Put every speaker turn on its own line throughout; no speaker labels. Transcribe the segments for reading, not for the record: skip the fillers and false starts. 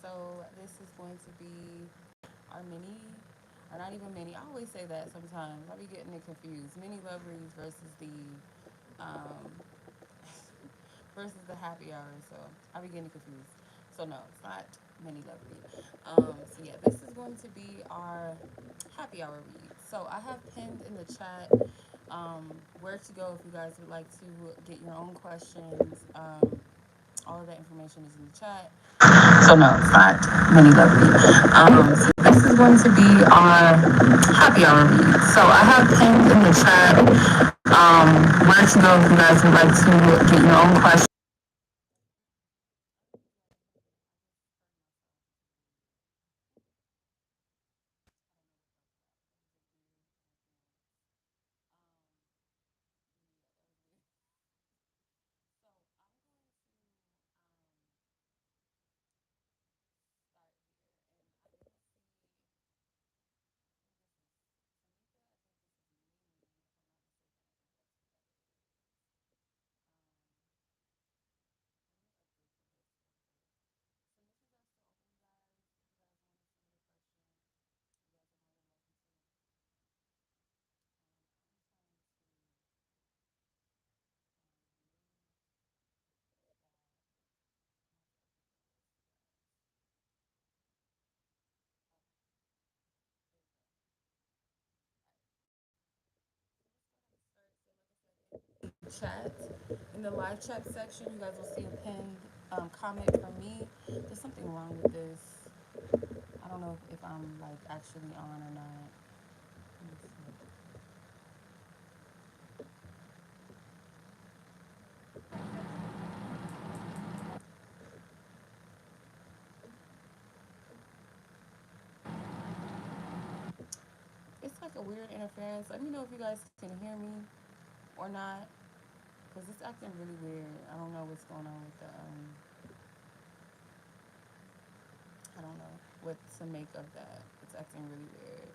So this is going to be our mini, or not even mini. I always say that sometimes. I be getting it confused. Mini love reads um, versus the happy hour. So I be getting confused. So no, it's not mini love read. So yeah, this is going to be our happy hour read. So I have pinned in the chat where to go if you guys would like to get your own questions. All of that information is in the chat. So no, it's not mini love read. So this is going to be our happy hour read. So I have pinned in the chat where to go if you guys would like to get your own questions. Chat in the live chat section, you guys will see a pinned comment from me. There's something wrong with this. I don't know if I'm like actually on or not. It's like a weird interference. Let me know if you guys can hear me or not, because it's acting really weird. I don't know what's going on with the. I don't know what to make of that. It's acting really weird.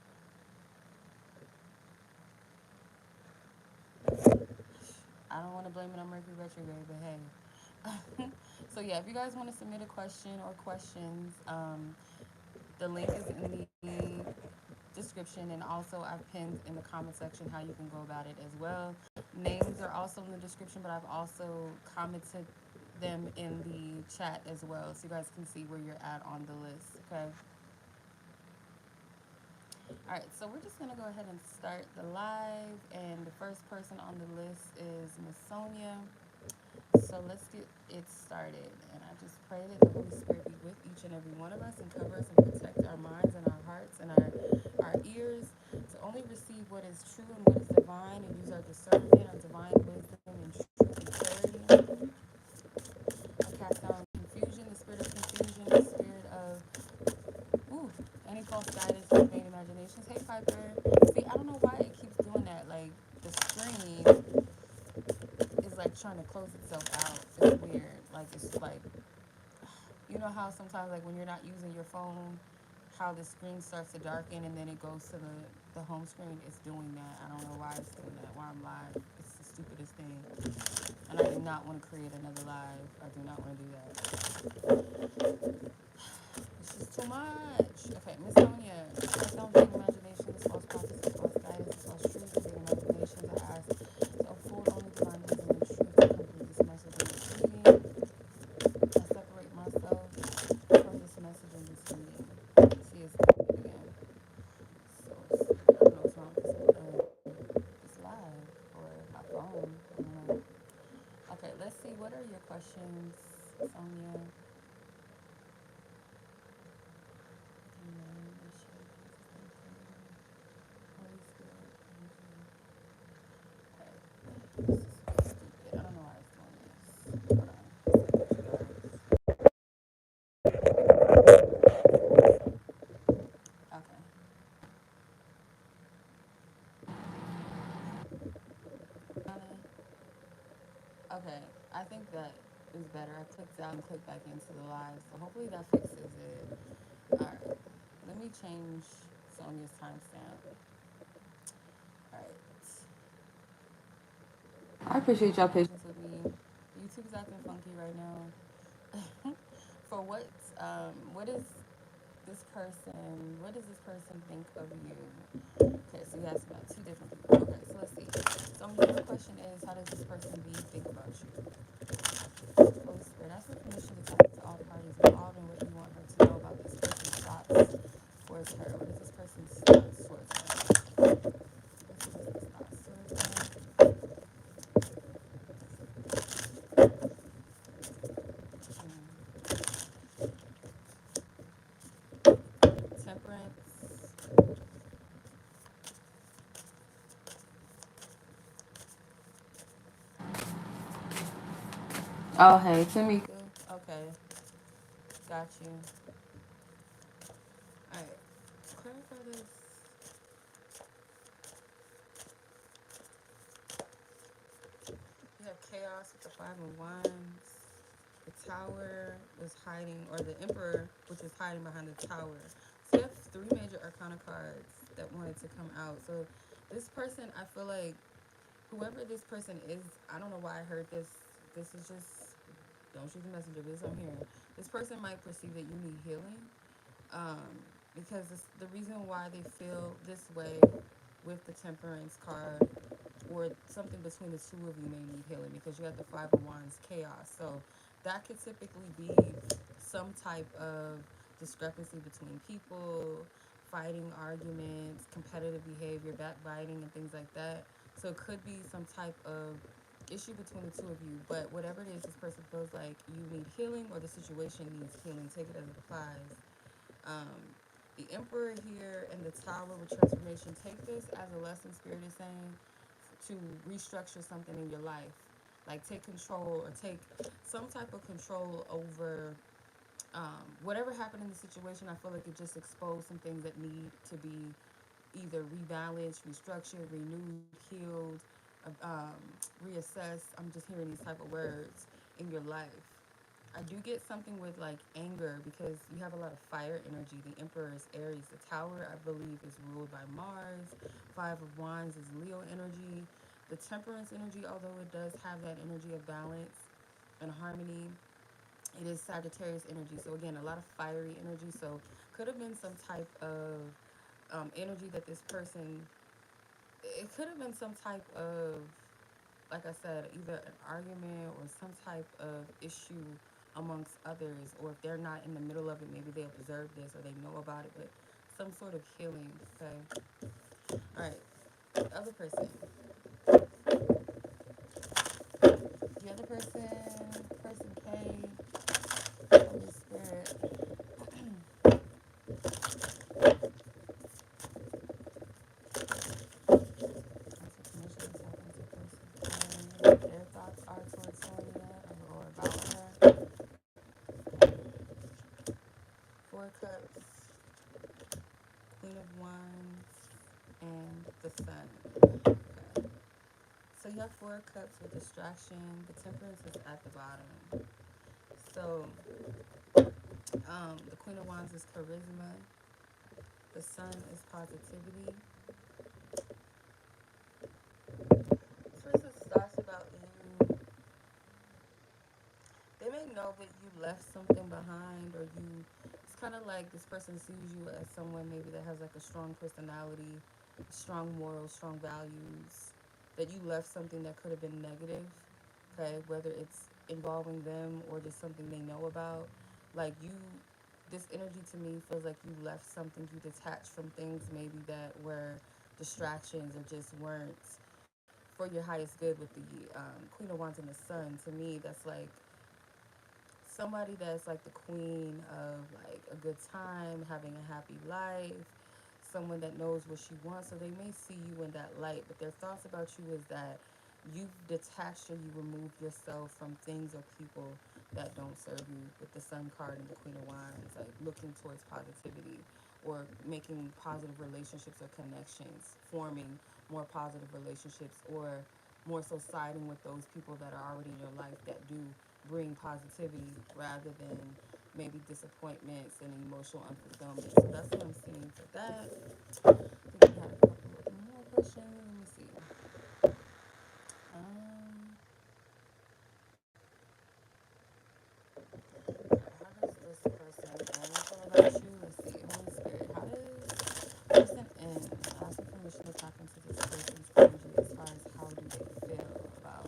I don't want to blame it on Mercury retrograde, but hey. So yeah, if you guys want to submit a question or questions, the link is in the description, and also I've pinned in the comment section how you can go about it as well. Names are also in the description, but I've also commented them in the chat as well, so you guys can see where you're at on the list. Okay. All right, so we're just gonna go ahead and start the live, and the first person on the list is Miss Sonya. So let's get it started. And I just pray that the Holy Spirit be with each and every one of us and cover us and protect our minds and our hearts and our ears to only receive what is true and what is divine, and use our discernment, our divine wisdom and truth and clarity. I cast down confusion, the spirit of confusion, the spirit of any false guidance or vain imaginations. Hey Piper. See, I don't know why it keeps doing that. Like the screen is like trying to close itself out. It's weird. Like it's like, you know how sometimes like when you're not using your phone, how the screen starts to darken and then it goes to the home screen. It's doing that. I don't know why it's doing that. Why I'm live. It's the stupidest thing. And I do not want to create another live. I do not want to do that. It's just too much. Okay, Miss Sonya. Cast down vain imaginations, false prophecies, false guidance, false truths, and vain imaginations. I ask to afford only divine wisdom and truth to complete this message in this reading. I separate myself from this message in this reading. See, it's coming again. So, I don't know what's wrong with this live or my phone. I don't know. Okay, let's see. What are your questions, Sonya? Holy Spirit. Okay. This is stupid. I don't know why it's doing this. Hold on. Okay. Okay. I think that is better. I clicked out and clicked back into the live, so hopefully that fixes it. All right. Let me change Sonya's timestamp. All right. I appreciate y'all patience with me. YouTube is acting funky right now. for what is this person, what does this person think of you? Okay, so you asked about two different people. Okay, so let's see. So the question is, how does this person be think about you? Holy Spirit, ask for permission to talk to all parties involved and what you want her to know about this person's thoughts towards her. What is this person's thoughts towards her? What's this person's thoughts towards her? Temperance. Oh, hey, Tamika. Okay, got you. All right, clarify this. You have chaos with the Five of Wands. The Tower was hiding, or the Emperor, which was hiding behind the Tower. So you have three major Arcana cards that wanted to come out. So this person, I feel like whoever this person is, I don't know why I heard this. This is just, don't shoot the messenger, but this I'm hearing. This person might perceive that you need healing, um, because the reason why they feel this way with the Temperance card, or something between the two of you may need healing, because you have the Five of Wands chaos. So that could typically be some type of discrepancy between people, fighting, arguments, competitive behavior, backbiting, and things like that. So it could be some type of issue between the two of you. But whatever it is, this person feels like you need healing or the situation needs healing. Take it as it applies. Um, the Emperor here and the Tower with transformation. Take this as a lesson. Spirit is saying to restructure something in your life, like take control or take some type of control over whatever happened in the situation. I feel like it just exposed some things that need to be either rebalanced, restructured, renewed, healed, um, reassessed. I'm just hearing these type of words in your life. I do get something with like anger, because you have a lot of fire energy. The Emperor is Aries. The Tower, I believe, is ruled by Mars. Five of Wands is Leo energy. The Temperance energy, although it does have that energy of balance and harmony, it is Sagittarius energy. So again, a lot of fiery energy. So could have been some type of energy that this person. It could have been some type of, like I said, either an argument or some type of issue amongst others, or if they're not in the middle of it, maybe they observe this or they know about it, but some sort of healing. Okay. All right. The other person. The other person, person K, Holy Spirit. What their thoughts are towards Sonya or about her. Four Cups, Queen of Wands, and the Sun. Okay. So you have Four Cups with distraction. The Temperance is at the bottom. So the Queen of Wands is charisma. The Sun is positivity. This person's thoughts about you. They may know that you left something behind, or you. It's kind of like this person sees you as someone maybe that has like a strong personality, strong morals, strong values. That you left something that could have been negative. Okay, whether it's involving them or just something they know about. Like you, this energy to me feels like you left something, you detached from things maybe that were distractions or just weren't for your highest good with the Queen of Wands and the Sun. To me, that's like somebody that's like the queen of like a good time, having a happy life, someone that knows what she wants. So they may see you in that light, but their thoughts about you is that you've detached or you removed yourself from things or people that don't serve you, with the Sun card and the Queen of Wands, like looking towards positivity or making positive relationships or connections, forming more positive relationships, or more so siding with those people that are already in your life that do bring positivity rather than maybe disappointments and emotional unfulfillment. So that's what I'm seeing for that. I think we had a couple of more questions. Let me see. How does this about you. Let's see. Holy Spirit, how does person in asking permission to tap into this person's energy as far as how do they feel about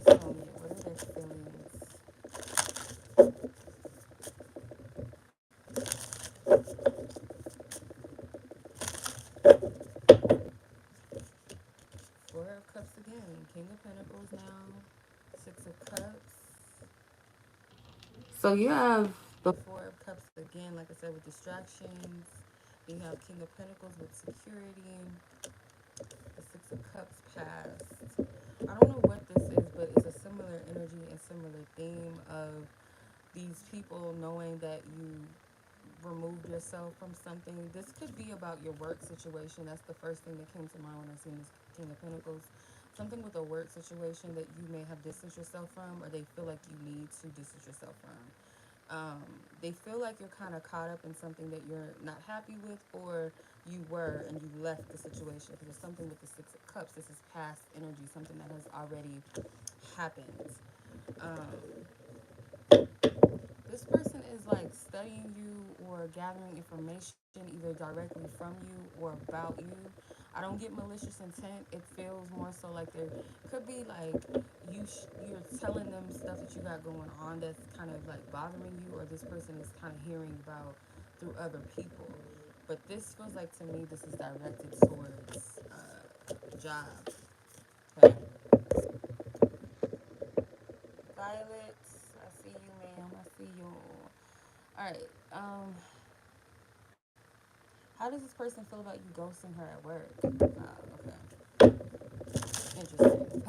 Sonya? What are their feelings? Four of Cups again. King of Pentacles now. Six of Cups. So you have the Four of Cups again, like I said, with distractions. You have King of Pentacles with security. The Six of Cups passed. I don't know what this is, but it's a similar energy and similar theme of these people knowing that you removed yourself from something. This could be about your work situation. That's the first thing that came to mind when I seen this King of Pentacles. Something with a work situation that you may have distanced yourself from, or they feel like you need to distance yourself from. They feel like you're kind of caught up in something that you're not happy with, or you were and you left the situation. Because there's something with the Six of Cups. This is past energy, something that has already happened. Um, this person is like studying you or gathering information either directly from you or about you. I don't get malicious intent. It feels more so like there could be like you're telling them stuff that you got going on that's kind of like bothering you, or this person is kind of hearing about through other people. But this feels like to me this is directed towards job. Okay, Violet, I see you, ma'am. I see you. All right. How does this person feel about you ghosting her at work? Okay. Interesting.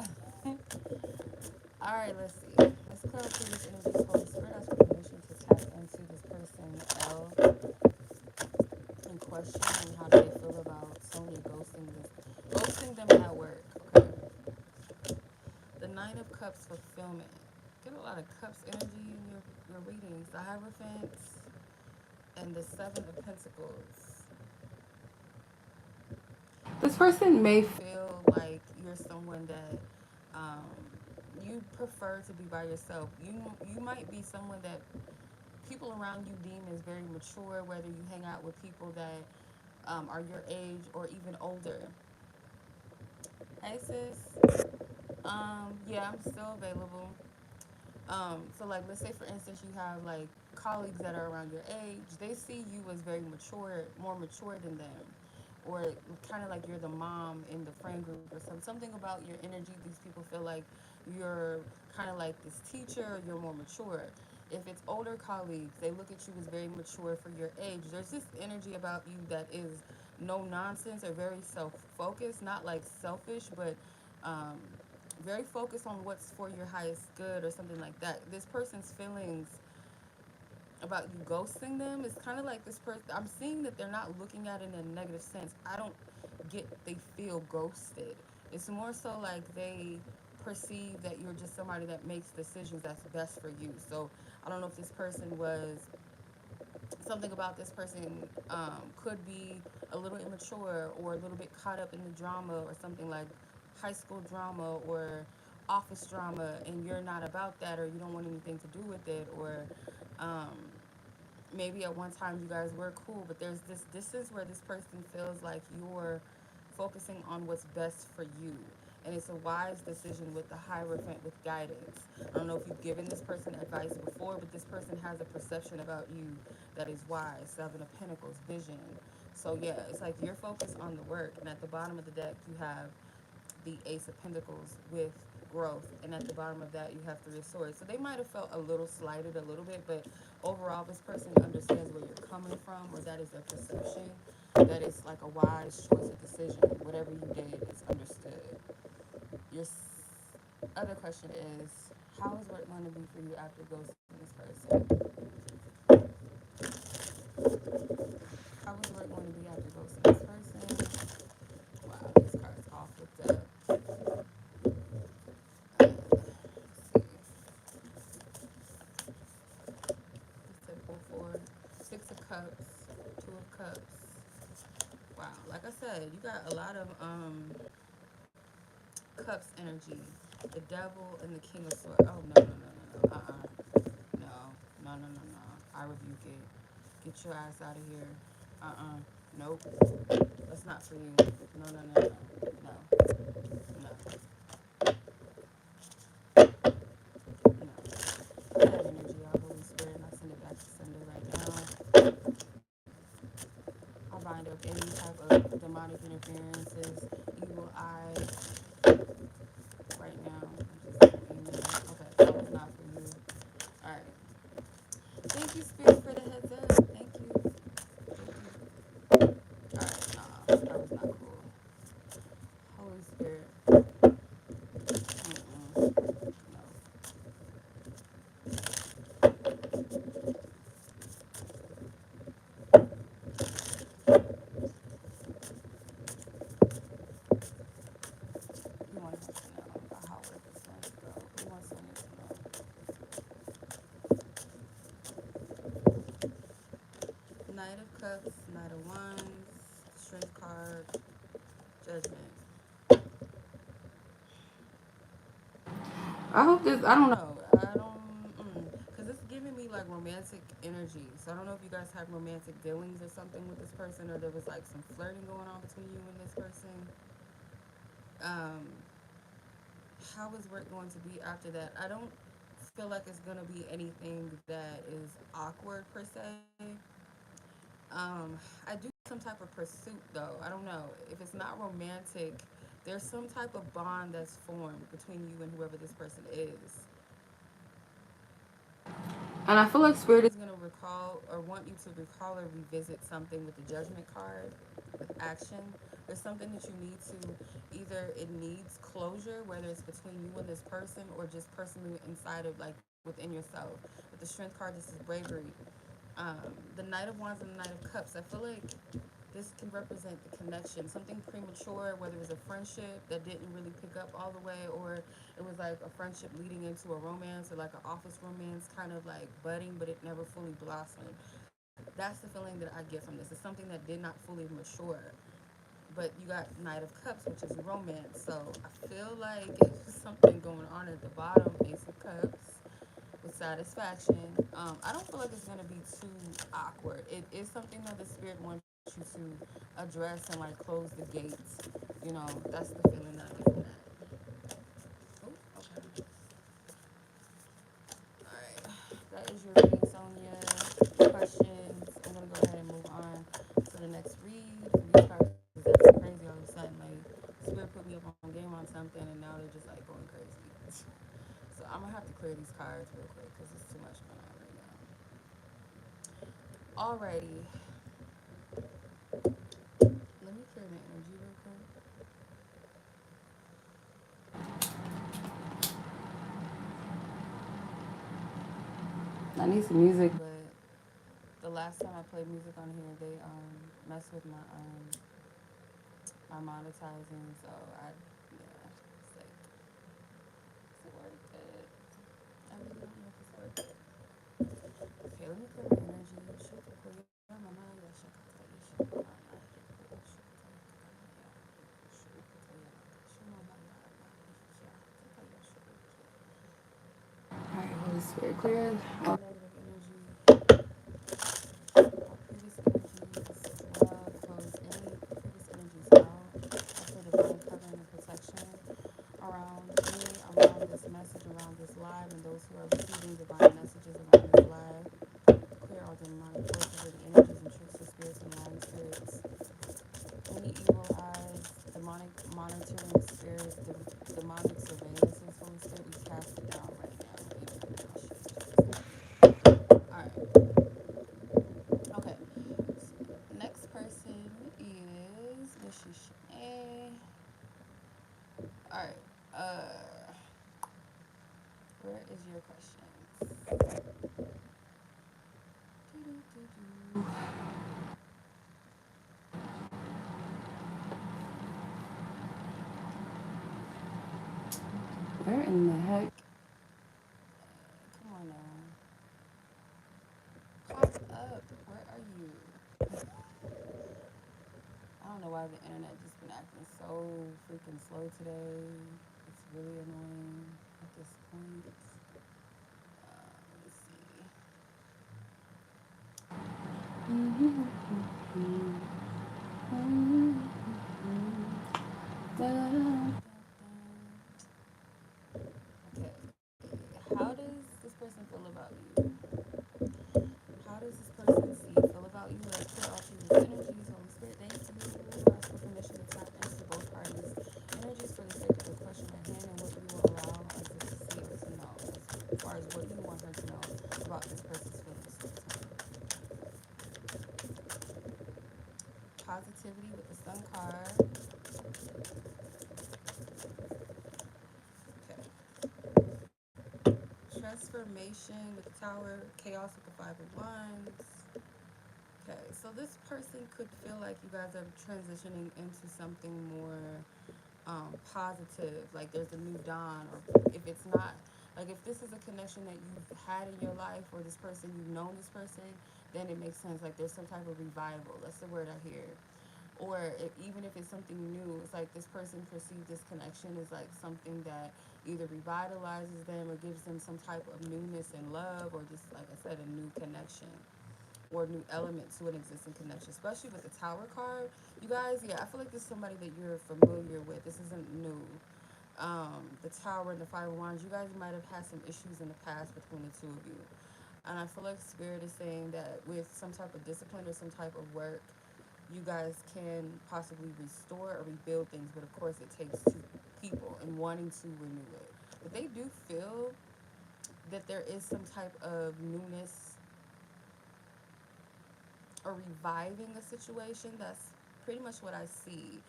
All right, let's see. Let's clear up through this energy. Holy Spirit, ask for permission to tap into this person L in question and how do they feel about Sonya ghosting them at work. Okay. The Nine of Cups fulfillment. Get a lot of cups energy in your readings. The Hierophant and the Seven of Pentacles. This person may feel like you're someone that um, you prefer to be by yourself. You might be someone that people around you deem as very mature, whether you hang out with people that are your age or even older. Hey sis, yeah, I'm still available. So like let's say for instance you have like colleagues that are around your age, they see you as very mature, more mature than them. Or kind of like you're the mom in the friend group or something about your energy. These people feel like you're kind of like this teacher, you're more mature. If it's older colleagues, they look at you as very mature for your age. There's this energy about you that is no nonsense or very self-focused, not like selfish, but um, very focused on what's for your highest good or something like that. This person's feelings about you ghosting them is kind of like this person. I'm seeing that they're not looking at it in a negative sense. I don't get they feel ghosted. It's more so like they perceive that you're just somebody that makes decisions that's best for you. So I don't know if this person was something about this person could be a little immature or a little bit caught up in the drama or something like high school drama or office drama, and you're not about that, or you don't want anything to do with it, or um, maybe at one time you guys were cool, but there's this distance where this person feels like you're focusing on what's best for you. And it's a wise decision with the Hierophant with guidance. I don't know if you've given this person advice before, but this person has a perception about you that is wise. Seven of Pentacles, vision. So yeah, it's like you're focused on the work, and at the bottom of the deck you have the Ace of Pentacles with growth, and at the bottom of that you have Three of Swords. So they might have felt a little slighted a little bit, but overall this person understands where you're coming from, or that is their perception, that it's like a wise choice of decision. Whatever you did is understood. Your other question is, how is work going to be for you after ghosting this person? How is work going to be after ghosting this person? Wow, these cards all flipped up. Let's see. Temple for Six of Cups, Two of Cups. Wow, like I said, you got a lot of cups energy. The Devil and the King of Swords. Oh no no no no no. No no no no no. I rebuke it. Get your ass out of here. Nope. That's not for you. No, no, no, no. No. No. No. That energy, our Holy Spirit, and I send it back to sender right now. I bind up any type of demonic interferences, evil eyes, right now. Amen. Okay, that was not for you. Alright. Thank you, Spirit, for the heads up. Thank you. Thank you. Alright, nah, that was not cool. Holy Spirit. Mm-mm. No. We want her to know about how work is going to go. We want Sonya to know. Knight of Cups, Knight of Wands, Strength card, Judgment. I hope this. I don't know. I don't. Because it's giving me like romantic energy. So I don't know if you guys have romantic dealings or something with this person, or there was like some flirting going on between you and this person. Um, how is work going to be after that? I don't feel like it's gonna be anything that is awkward per se. I do some type of pursuit though. I don't know if it's not romantic. There's some type of bond that's formed between you and whoever this person is. And I feel like Spirit is going to recall or want you to recall or revisit something with the Judgment card, with action. There's something that you need to, either it needs closure, whether it's between you and this person or just personally inside of like within yourself. With the Strength card, this is bravery. The Knight of Wands and the Knight of Cups, I feel like this can represent the connection, something premature, whether it was a friendship that didn't really pick up all the way, or it was like a friendship leading into a romance, or like an office romance kind of like budding, but it never fully blossomed. That's the feeling that I get from this. It's something that did not fully mature. But you got Knight of Cups, which is romance. So I feel like it's something going on at the bottom, Ace of Cups with satisfaction. I don't feel like it's gonna be too awkward. It is something that the spirit wants you to address and like close the gates. You know, that's the feeling that I get from that. Oh, okay. All right. That is your reading, Sonya. Questions. I'm gonna go ahead and move on to the next read for these cards because that's crazy all of a sudden. Like, spirit put me up on game on something and now they're just like going crazy. So I'm gonna have to clear these cards real quick because it's too much going on right now. Alrighty, let me clear the energy real quick. I need some music, but the last time I played music on here, they messed with my monetizing. So I yeah, it's like is it worth it? I really don't know if it's worth it. Okay, let me clear my energy. Alright, Holy Spirit, clear all negative energy, all previous energies as well. Close any previous energies out. I feel divine covering and protection around me, around this message, around this live, and those who are receiving divine messages around this live. Clear all demonic forces and energies and tricks of spirits and lying spirits. Any evil eyes, demonic monitoring spirits, demonic surveillances, Holy Spirit, we cast it down right now. Alright. Okay. So next person is Miss Sheshaney. Alright. Where is your question? Where in the heck? Come on now. Pop up. Where are you? I don't know why the internet just been acting so freaking slow today. It's really annoying at this point. Let's see. How does this person feel about you? How does this person see feel about you? Let's clear all these energies. Holy Spirit, thank you. Ask for permission to tap into both parties' energies for the sake of the question at hand and what you will allow us to see or to know, as far as what you want her to know about this person's feelings towards her. Positivity with the Sun card. Okay. Transformation with the Tower. Chaos with the Five of Wands. Okay, so this person could feel like you guys are transitioning into something more positive, like there's a new dawn, or if it's not, like if this is a connection that you've had in your life, or this person, you've known this person, then it makes sense, like there's some type of revival. That's the word I hear. Or even if it's something new, it's like this person perceives this connection as like something that either revitalizes them or gives them some type of newness and love, or just like I said, a new connection or new element to an existing connection, especially with the Tower card. You guys, yeah, I feel like this is somebody that you're familiar with. This isn't new. The Tower and the Five of Wands, you guys might have had some issues in the past between the two of you. And I feel like Spirit is saying that with some type of discipline or some type of work, you guys can possibly restore or rebuild things. But of course, it takes two people and wanting to renew it. But they do feel that there is some type of newness or reviving a situation. That's pretty much what I see.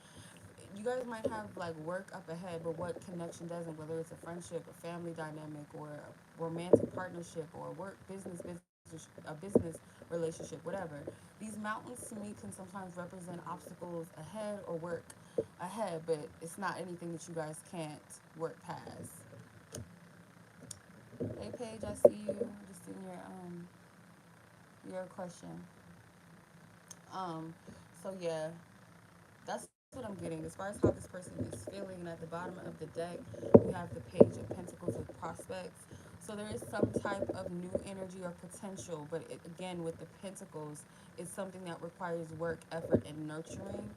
You guys might have like work up ahead, but what connection doesn't? Whether it's a friendship, a family dynamic, or a romantic partnership, or work, a business relationship, whatever. These mountains to me can sometimes represent obstacles ahead or work ahead, but it's not anything that you guys can't work past. Hey Paige, I see you. Just in your question. Um, so yeah, that's what I'm getting. As far as how this person is feeling, and at the bottom of the deck, we have the Page of Pentacles with prospects. So there is some type of new energy or potential, but again, with the Pentacles, it's something that requires work, effort, and nurturing.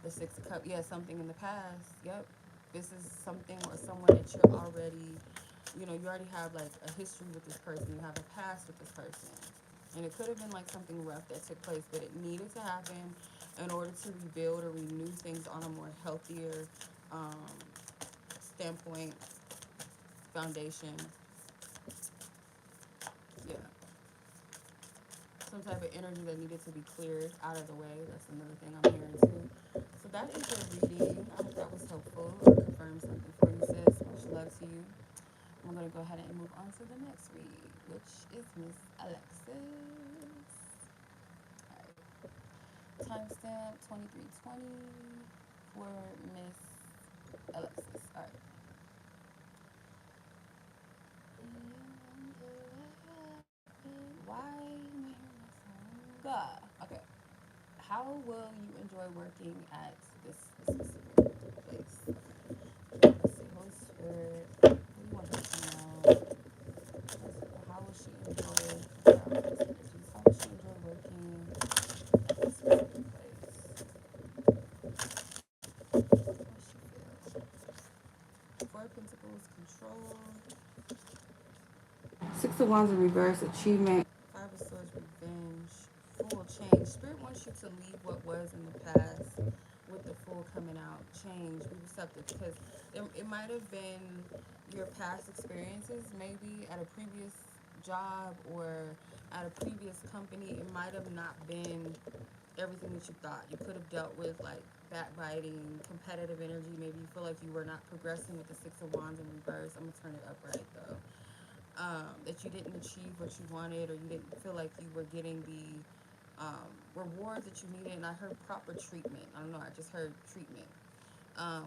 The Six of Cups, yeah, something in the past. Yep. This is something or someone that you're already, you already have like a history with this person. You have a past with this person. And it could have been like something rough that took place, but it needed to happen in order to rebuild or renew things on a more healthier um, standpoint, foundation. Yeah. Some type of energy that needed to be cleared out of the way. That's another thing I'm hearing too. So that is your reading. I hope that was helpful or confirmed something for you, sis. Much love to you. I'm going to go ahead and move on to the next read, which is Miss Alexis. All right. Timestamp 2320 for Miss Alexis. All right. Why am I hearing that song? Okay. How will you enjoy working at this specific place? Let's see, Holy Spirit. What do you want her to know? How will she enjoy? How will she enjoy working at this specific place? How will she feel? Four of Pentacles, control. Six of Wands in reverse, achievement. Five of Swords, revenge. Fool, change. Spirit wants you to leave what was in the past with the Fool coming out. Change, be receptive, because it might have been your past experiences, maybe at a previous job or at a previous company. It might have not been everything that you thought. You could have dealt with like backbiting, competitive energy. Maybe you feel like you were not progressing with the Six of Wands in reverse. I'm gonna turn it upright though. That you didn't achieve what you wanted, or you didn't feel like you were getting the rewards that you needed. And I heard proper treatment. I don't know. I just heard treatment.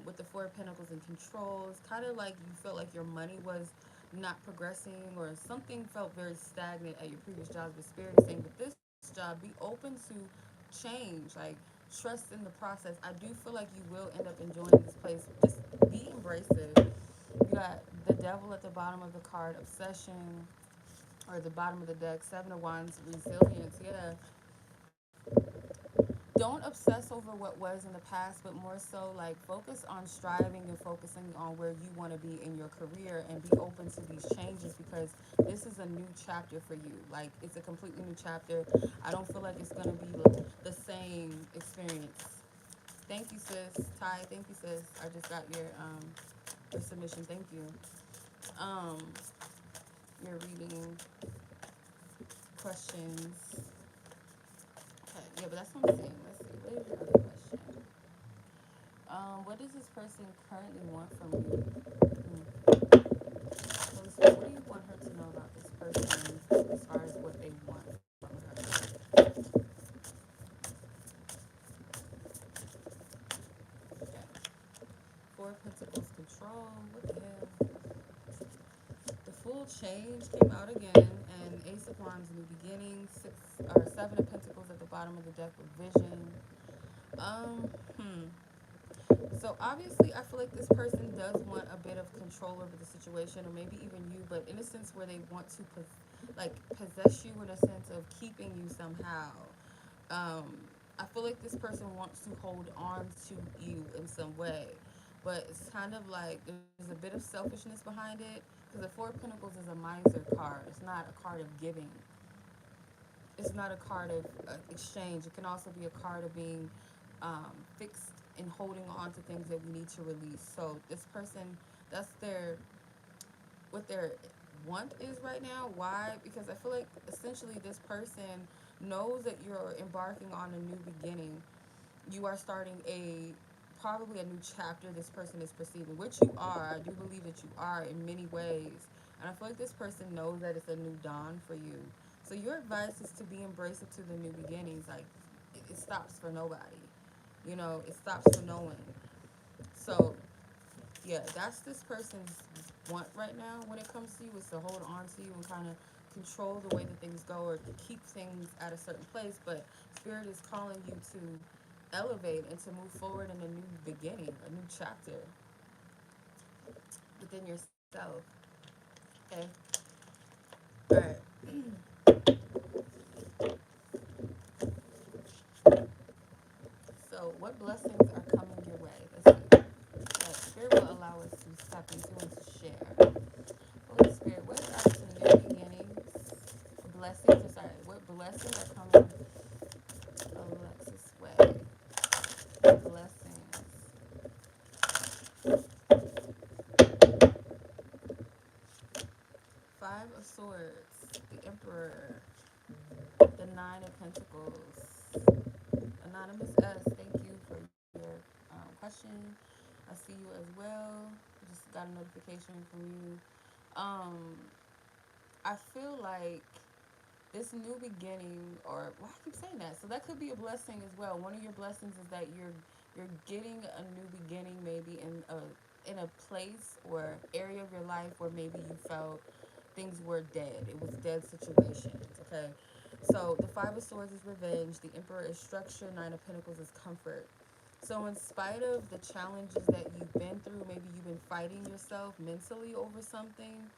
With the Four of Pentacles and control, it's kind of like you felt like your money was not progressing, or something felt very stagnant at your previous jobs. But Spirit is saying with this job, be open to change. Like, trust in the process. I do feel like you will end up enjoying this place. Just be embracive. You got the Devil at the bottom of the card, obsession. or the bottom of the deck, Seven of Wands, resilience. Yeah, don't obsess over what was in the past, but more so like focus on striving and focusing on where you want to be in your career and be open to these changes because this is a new chapter for you. Like it's a completely new chapter. I don't feel like it's going to be the same experience. Thank you, sis. Ty, thank you, sis. I just got your submission. Thank you. Um, your reading questions. Okay, yeah, but that's what I'm saying. Let's see. What is your other question? What does this person currently want from you? Holy Spirit, what do you want her to know about this person as far as what they want from her? Okay. Four of Pentacles control. What the hell? The Full Change came out again, and Ace of Wands, new beginning. Six or Seven of Pentacles at the bottom of the deck with Vision. Um, hmm. So obviously, I feel like this person does want a bit of control over the situation, or maybe even you, but in a sense where they want to possess you in a sense of keeping you somehow. Um, I feel like this person wants to hold on to you in some way, but it's kind of like there's a bit of selfishness behind it because the Four of Pentacles is a miser card. It's not a card of giving. It's not a card of exchange. It can also be a card of being fixed and holding on to things that we need to release. So this person, that's what their want is right now. Why? Because I feel like essentially this person knows that you're embarking on a new beginning. You are starting a probably a new chapter this person is perceiving, which you are. I do believe that you are in many ways. And I feel like this person knows that it's a new dawn for you. So your advice is to be embracing to the new beginnings. Like it stops for nobody. You know, it stops for no one. So yeah, that's this person's want right now when it comes to you is to hold on to you and kind of control the way that things go or keep things at a certain place. But Spirit is calling you to elevate and to move forward in a new beginning, a new chapter within yourself. Okay. All right. So, what blessings are coming your way? Let's see. That Spirit will allow us to step into and to share. Holy Spirit, what are some new beginnings? Blessings, or sorry, what blessings are coming Alexis' way? Blessings. Five of Swords, the Emperor, the Nine of Pentacles. Anonymous S, thank you for your question. I see you as well. I just got a notification from you. Um, I feel like this new beginning, or why I keep saying that. So that could be a blessing as well. One of your blessings is that you're getting a new beginning, maybe in a place or area of your life where maybe you felt things were dead. It was dead situations. Okay, so the Five of Swords is revenge. The Emperor is structure. Nine of Pentacles is comfort. So in spite of the challenges that you've been through, maybe you've been fighting yourself mentally over something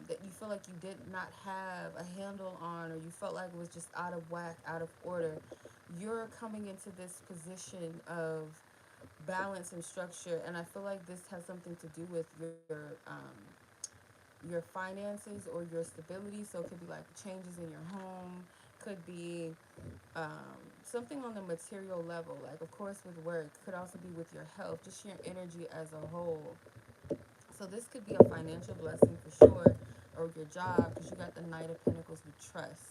that you feel like you did not have a handle on, or you felt like it was just out of whack, out of order, you're coming into this position of balance and structure. And I feel like this has something to do with your finances or your stability. So it could be like changes in your home, could be something on the material level, like of course with work, could also be with your health, just your energy as a whole. So this could be a financial blessing for sure, or your job, because you got the Knight of Pentacles with trust.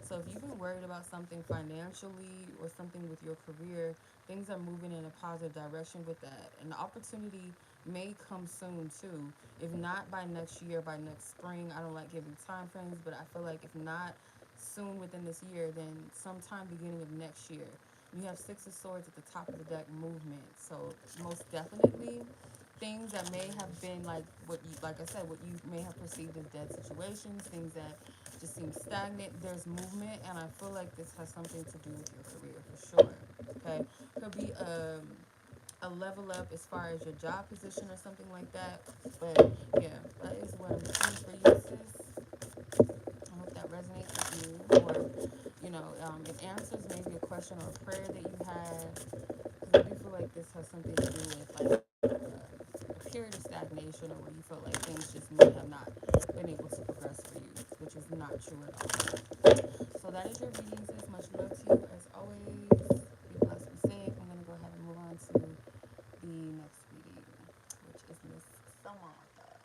So if you've been worried about something financially or something with your career, things are moving in a positive direction with that. And the opportunity may come soon too. If not by next year, by next spring. I don't like giving time frames, but I feel like if not soon within this year, then sometime beginning of next year. You have Six of Swords at the top of the deck, movement. So most definitely things that may have been like what you, like I said, what you may have perceived as dead situations, things that just seem stagnant. There's movement, and I feel like this has something to do with your career for sure. Okay, could be a level up as far as your job position or something like that. But yeah, that is what I'm seeing for you, sis. you, or it answers maybe a question or a prayer that you had. Because I do feel like this has something to do with like a period of stagnation, or where you felt like things just may have not been able to progress for you, which is not true at all. So that is your reading, sis. Much love to you as always. Be blessed, be safe. I'm gonna go ahead and move on to the next reading, which is Miss Samantha.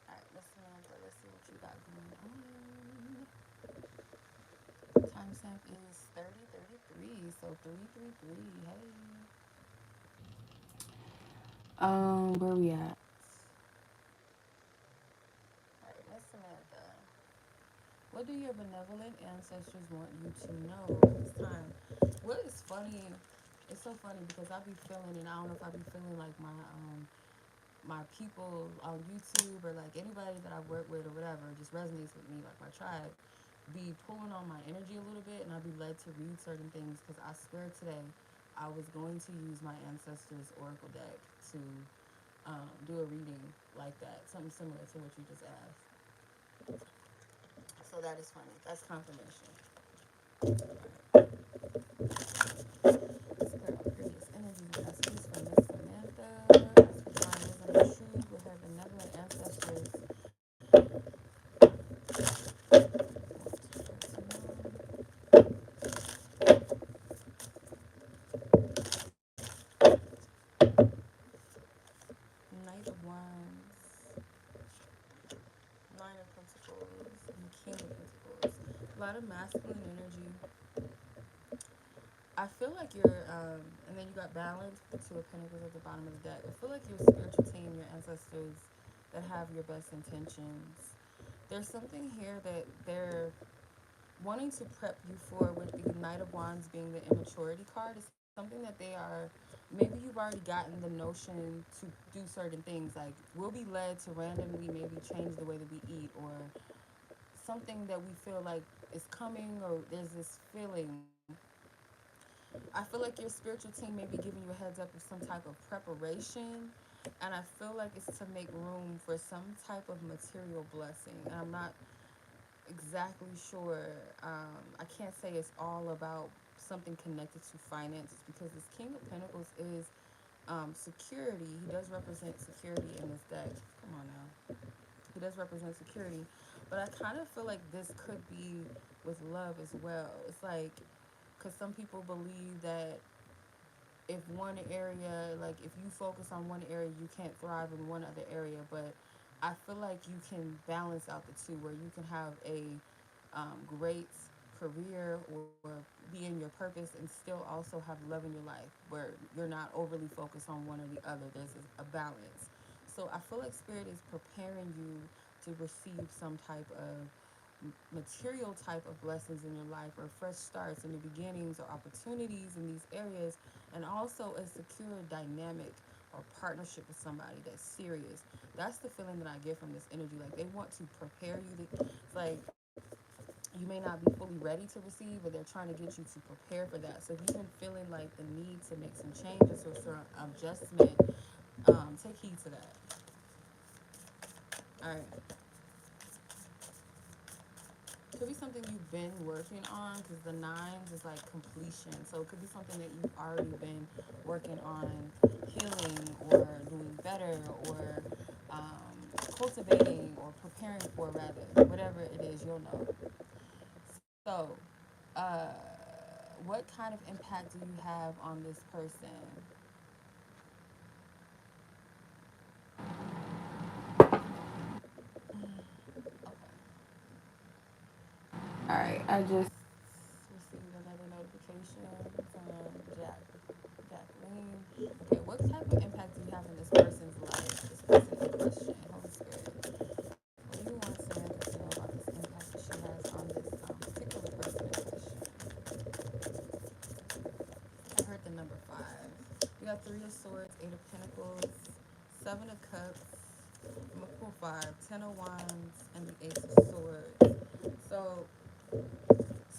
Alright, Miss Samantha, let's see what you got going on. Timestamp is 30:33, so 333. Hey. Where we at? Alright, Miss Samantha. What do your benevolent ancestors want you to know at this time? What is funny? It's so funny because I be feeling, and I don't know if I be feeling like my people on YouTube or like anybody that I work with or whatever just resonates with me, like my tribe, be pulling on my energy a little bit, and I'll be led to read certain things because I swear today I was going to use my ancestors' oracle deck to do a reading like that, something similar to what you just asked. So that is funny. That's confirmation. Let's clear up previous energies messages from Miss Samantha. Let's define wisdom and truth with her benevolent ancestors. Knight of Wands, Nine of Pentacles, and King of Pentacles. A lot of masculine energy. I feel like you're, and then you got balance with the Two of Pentacles at the bottom of the deck. I feel like your spiritual team, your ancestors that have your best intentions. There's something here that they're wanting to prep you for, with the Knight of Wands being the immaturity card. Is something that they are, maybe you've already gotten the notion to do certain things. Like, we'll be led to randomly maybe change the way that we eat, or something that we feel like is coming, or there's this feeling. I feel like your spiritual team may be giving you a heads up of some type of preparation, and I feel like it's to make room for some type of material blessing. And I'm not exactly sure. I can't say it's all about something connected to finances, because this King of Pentacles is security. He does represent security in this deck. Come on now. He does represent security. But I kind of feel like this could be with love as well. It's like, because some people believe that if one area, like if you focus on one area, you can't thrive in one other area. But I feel like you can balance out the two, where you can have a great career, or be in your purpose, and still also have love in your life, where you're not overly focused on one or the other. There's a balance. So I feel like Spirit is preparing you to receive some type of material type of blessings in your life, or fresh starts and new beginnings or opportunities in these areas, and also a secure dynamic or partnership with somebody that's serious. That's the feeling that I get from this energy. Like, they want to prepare you to, it's like, you may not be fully ready to receive, but they're trying to get you to prepare for that. So if you've been feeling like the need to make some changes or some adjustment, take heed to that. All right. Could be something you've been working on, because the nines is like completion. So it could be something that you've already been working on healing, or doing better, or cultivating, or preparing for, rather. Whatever it is, you'll know. So, uh, what kind of impact do you have on this person? Okay. All right. I just received another notification from Jacqueline. Okay, what type of impact do you have in this person's life? This person in question, Holy Spirit. What do you want Samantha to know about this impact that she has on this particular person in question? I heard the number five. You got Three of Swords, Eight of Pentacles, Seven of Cups, Multiple Five, Ten of Wands, and the Ace of Swords. So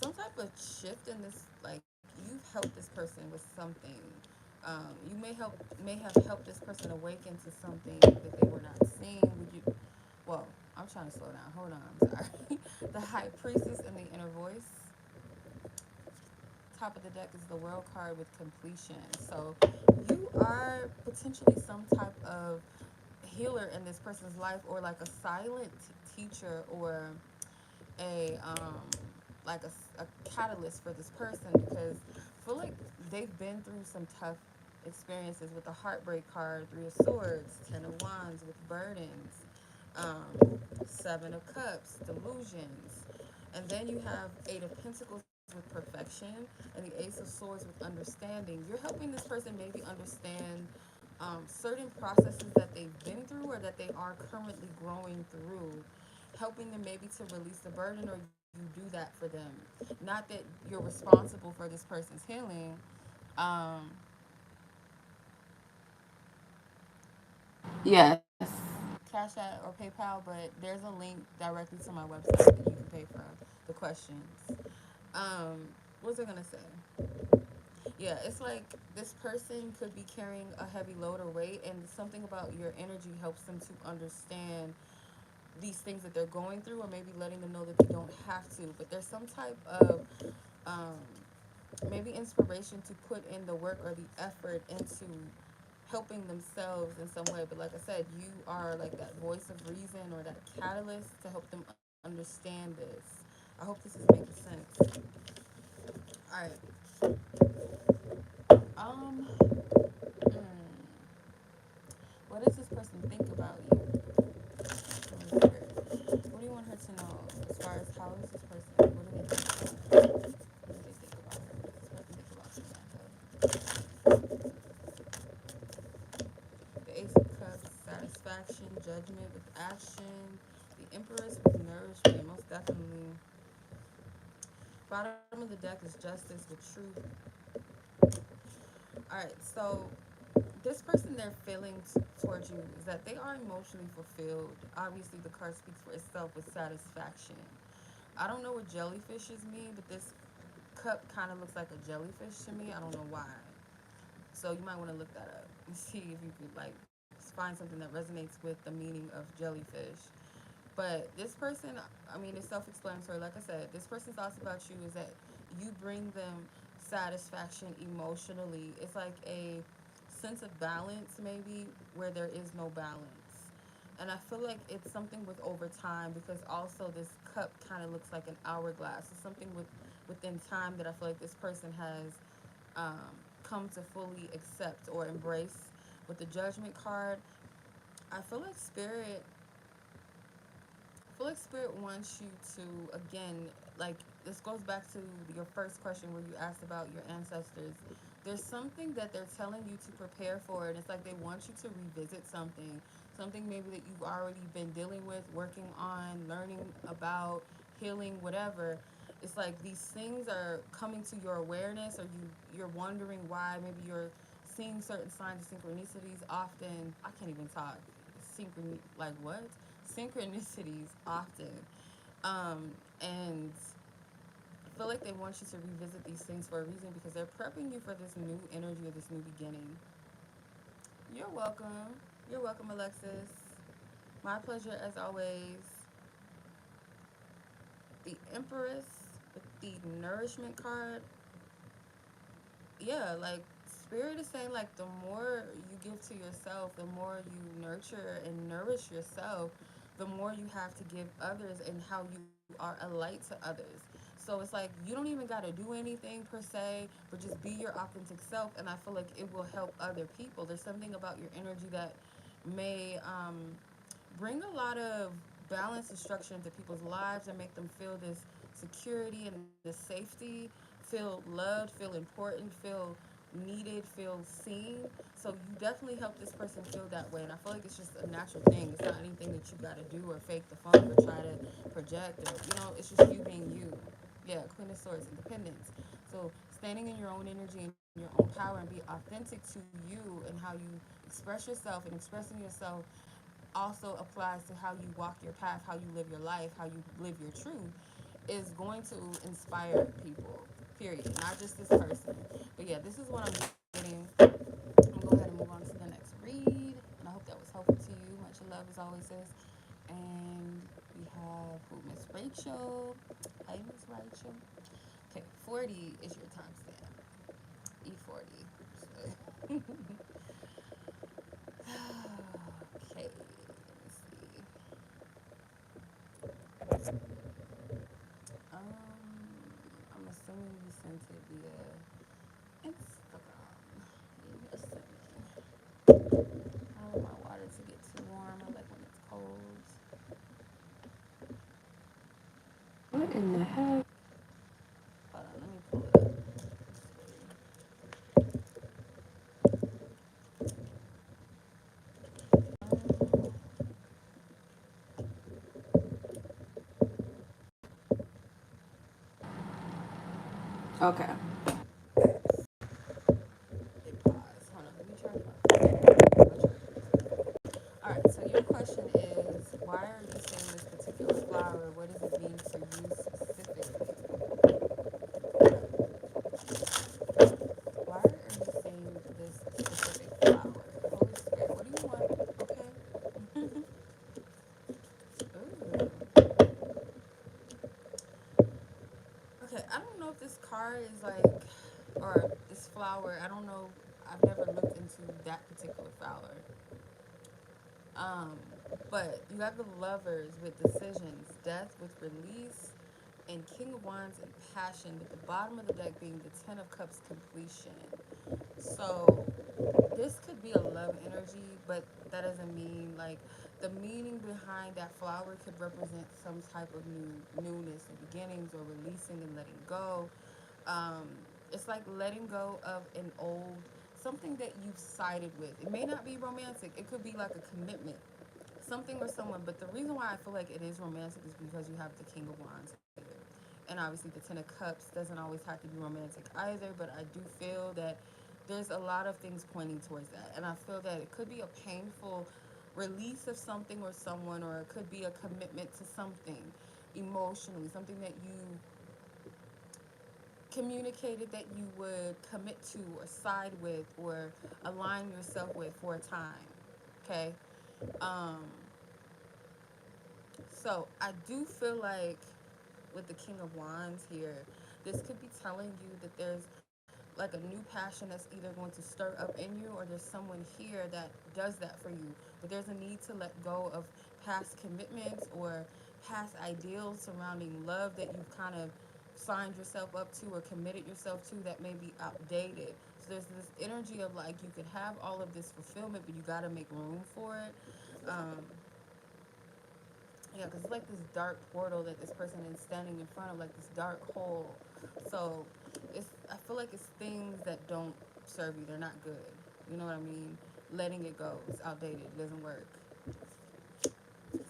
some type of shift in this, like, you've helped this person with something. You may have helped this person awaken to something that they were not seeing. Would you? Well, I'm I'm trying to slow down. Hold on. I'm sorry. The High Priestess and the Inner Voice. Top of the deck is the World card with completion. So you are potentially some type of healer in this person's life, or like a silent teacher, or a like a catalyst for this person, because I feel like they've been through some tough experiences with the Heartbreak card, Three of Swords, Ten of Wands with burdens, Seven of Cups, delusions, and then you have Eight of Pentacles with perfection, and the Ace of Swords with understanding. You're helping this person maybe understand certain processes that they've been through or that they are currently growing through, helping them maybe to release the burden, or you do that for them. Not that you're responsible for this person's healing. Um, yes, Cash App or PayPal, but there's a link directly to my website that you can pay for the questions. What was I gonna say? Yeah, it's like this person could be carrying a heavy load or weight, and something about your energy helps them to understand these things that they're going through, or maybe letting them know that they don't have to. But there's some type of um, maybe inspiration to put in the work or the effort into helping themselves in some way. But like I said, you are like that voice of reason or that catalyst to help them understand this. I hope this is making sense. All right. Hmm, what does this person think about you? What do you want her to know as far as how is this person? What do they think about her? What do they think about her? What does this person think about Samantha? The Ace of Cups, satisfaction, judgment with action. The Empress with nourishment, most definitely. Bottom of the deck is justice with truth. All right, so this person, their feelings towards you is that they are emotionally fulfilled. Obviously, the card speaks for itself with satisfaction. I don't know what jellyfishes mean, but this cup kind of looks like a jellyfish to me. I don't know why. So you might want to look that up and see if you could like find something that resonates with the meaning of jellyfish. But this person, I mean, it's self-explanatory. Like I said, this person's thoughts about you is that you bring them satisfaction emotionally. It's like a sense of balance, maybe, where there is no balance. And I feel like it's something with over time, because also this cup kind of looks like an hourglass. It's something within time that I feel like this person has come to fully accept or embrace. With the Judgment card, I feel like spirit wants you to, again, like, this goes back to your first question where you asked about your ancestors. There's something that they're telling you to prepare for, and it's like they want you to revisit something maybe that you've already been dealing with, working on, learning about, healing, whatever. It's like these things are coming to your awareness, or you're wondering why. Maybe you're seeing certain signs of synchronicities often. I can't even talk. Like what? Synchronicities often. And I feel like they want you to revisit these things for a reason, because they're prepping you for this new energy or this new beginning. You're welcome. You're welcome, Alexis. My pleasure as always. The Empress with the Nourishment card. Yeah, like Spirit is saying, like, the more you give to yourself, the more you nurture and nourish yourself, the more you have to give others, and how you are a light to others. So it's like you don't even got to do anything per se, but just be your authentic self, and I feel like it will help other people. There's something about your energy that may bring a lot of balance and structure into people's lives, and make them feel this security and this safety, feel loved, feel important, feel needed, feel seen. So you definitely help this person feel that way, and I feel like it's just a natural thing. It's not anything that you got to do or fake the funk or try to project, or it's just you being you. Yeah, Queen of Swords, independence. So standing in your own energy and your own power, and be authentic to you and how you express yourself, and expressing yourself also applies to how you walk your path, how you live your life, how you live your truth, is going to inspire people, period. Not just this person. But yeah, this is what I'm getting. I'm going to go ahead and move on to the next read. And I hope that was helpful to you. Much love as always, sis. And We have who? Miss Rachel. Hi, Miss Rachel. Okay, 40 is your timestamp. E40. So, okay, let me see. I'm assuming you sent it via Instagram. I'm assuming. I don't want my water to get too warm. I like when it's cold. What in the heck? Hold on, let me pull it up. Okay. It paused. Hold on, let me charge my. Alright, so your question is why are you saying this particular flower? What does it mean for you specifically? Why are you saying this specific flower? Holy Spirit, what do you want? Okay. Ooh. Okay, I don't know if this card is like, or this flower, I don't know. I've never looked into that particular flower. Um, but you have the lovers with decisions, death with release, and King of Wands and passion, with the bottom of the deck being the Ten of Cups completion. So this could be a love energy, but that doesn't mean like the meaning behind that flower could represent some type of newness and beginnings or releasing and letting go. Um, it's like letting go of an old something that you've sided with. It may not be romantic. It could be like a commitment, something or someone. But the reason why I feel like it is romantic is because you have the King of Wands here, and obviously the Ten of Cups doesn't always have to be romantic either. But I do feel that there's a lot of things pointing towards that, and I feel that it could be a painful release of something or someone, or it could be a commitment to something emotionally, something that you communicated that you would commit to or side with or align yourself with for a time. Okay. Um, so I do feel like with the King of Wands here, this could be telling you that there's like a new passion that's either going to stir up in you, or there's someone here that does that for you. But there's a need to let go of past commitments or past ideals surrounding love that you've kind of signed yourself up to or committed yourself to that may be outdated. So there's this energy of like you could have all of this fulfillment, but you got to make room for it. Yeah, because it's like this dark portal that this person is standing in front of, like this dark hole. So I feel like it's things that don't serve you. They're not good. You know what I mean? Letting it go. It's outdated. It doesn't work.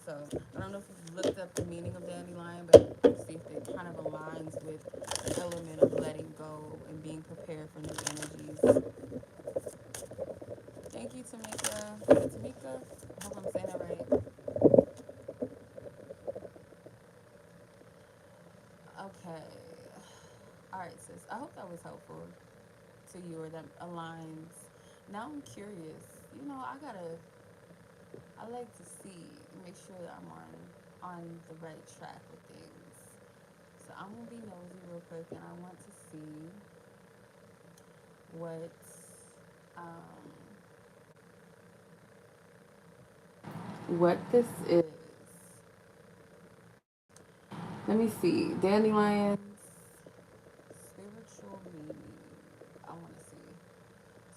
So I don't know if you've looked up the meaning of dandelion, but see if it kind of aligns with the element of letting go and being prepared for new energies. Thank you, Tamika. Tamika, I hope I'm saying that right. Okay. All right, sis. I hope that was helpful to you or that aligns. Now I'm curious. You know, I like to see, make sure that I'm on the right track with things. So I'm gonna be nosy real quick, and I want to see what um, this is. Let me see. Dandelions, spiritual meaning. I want to see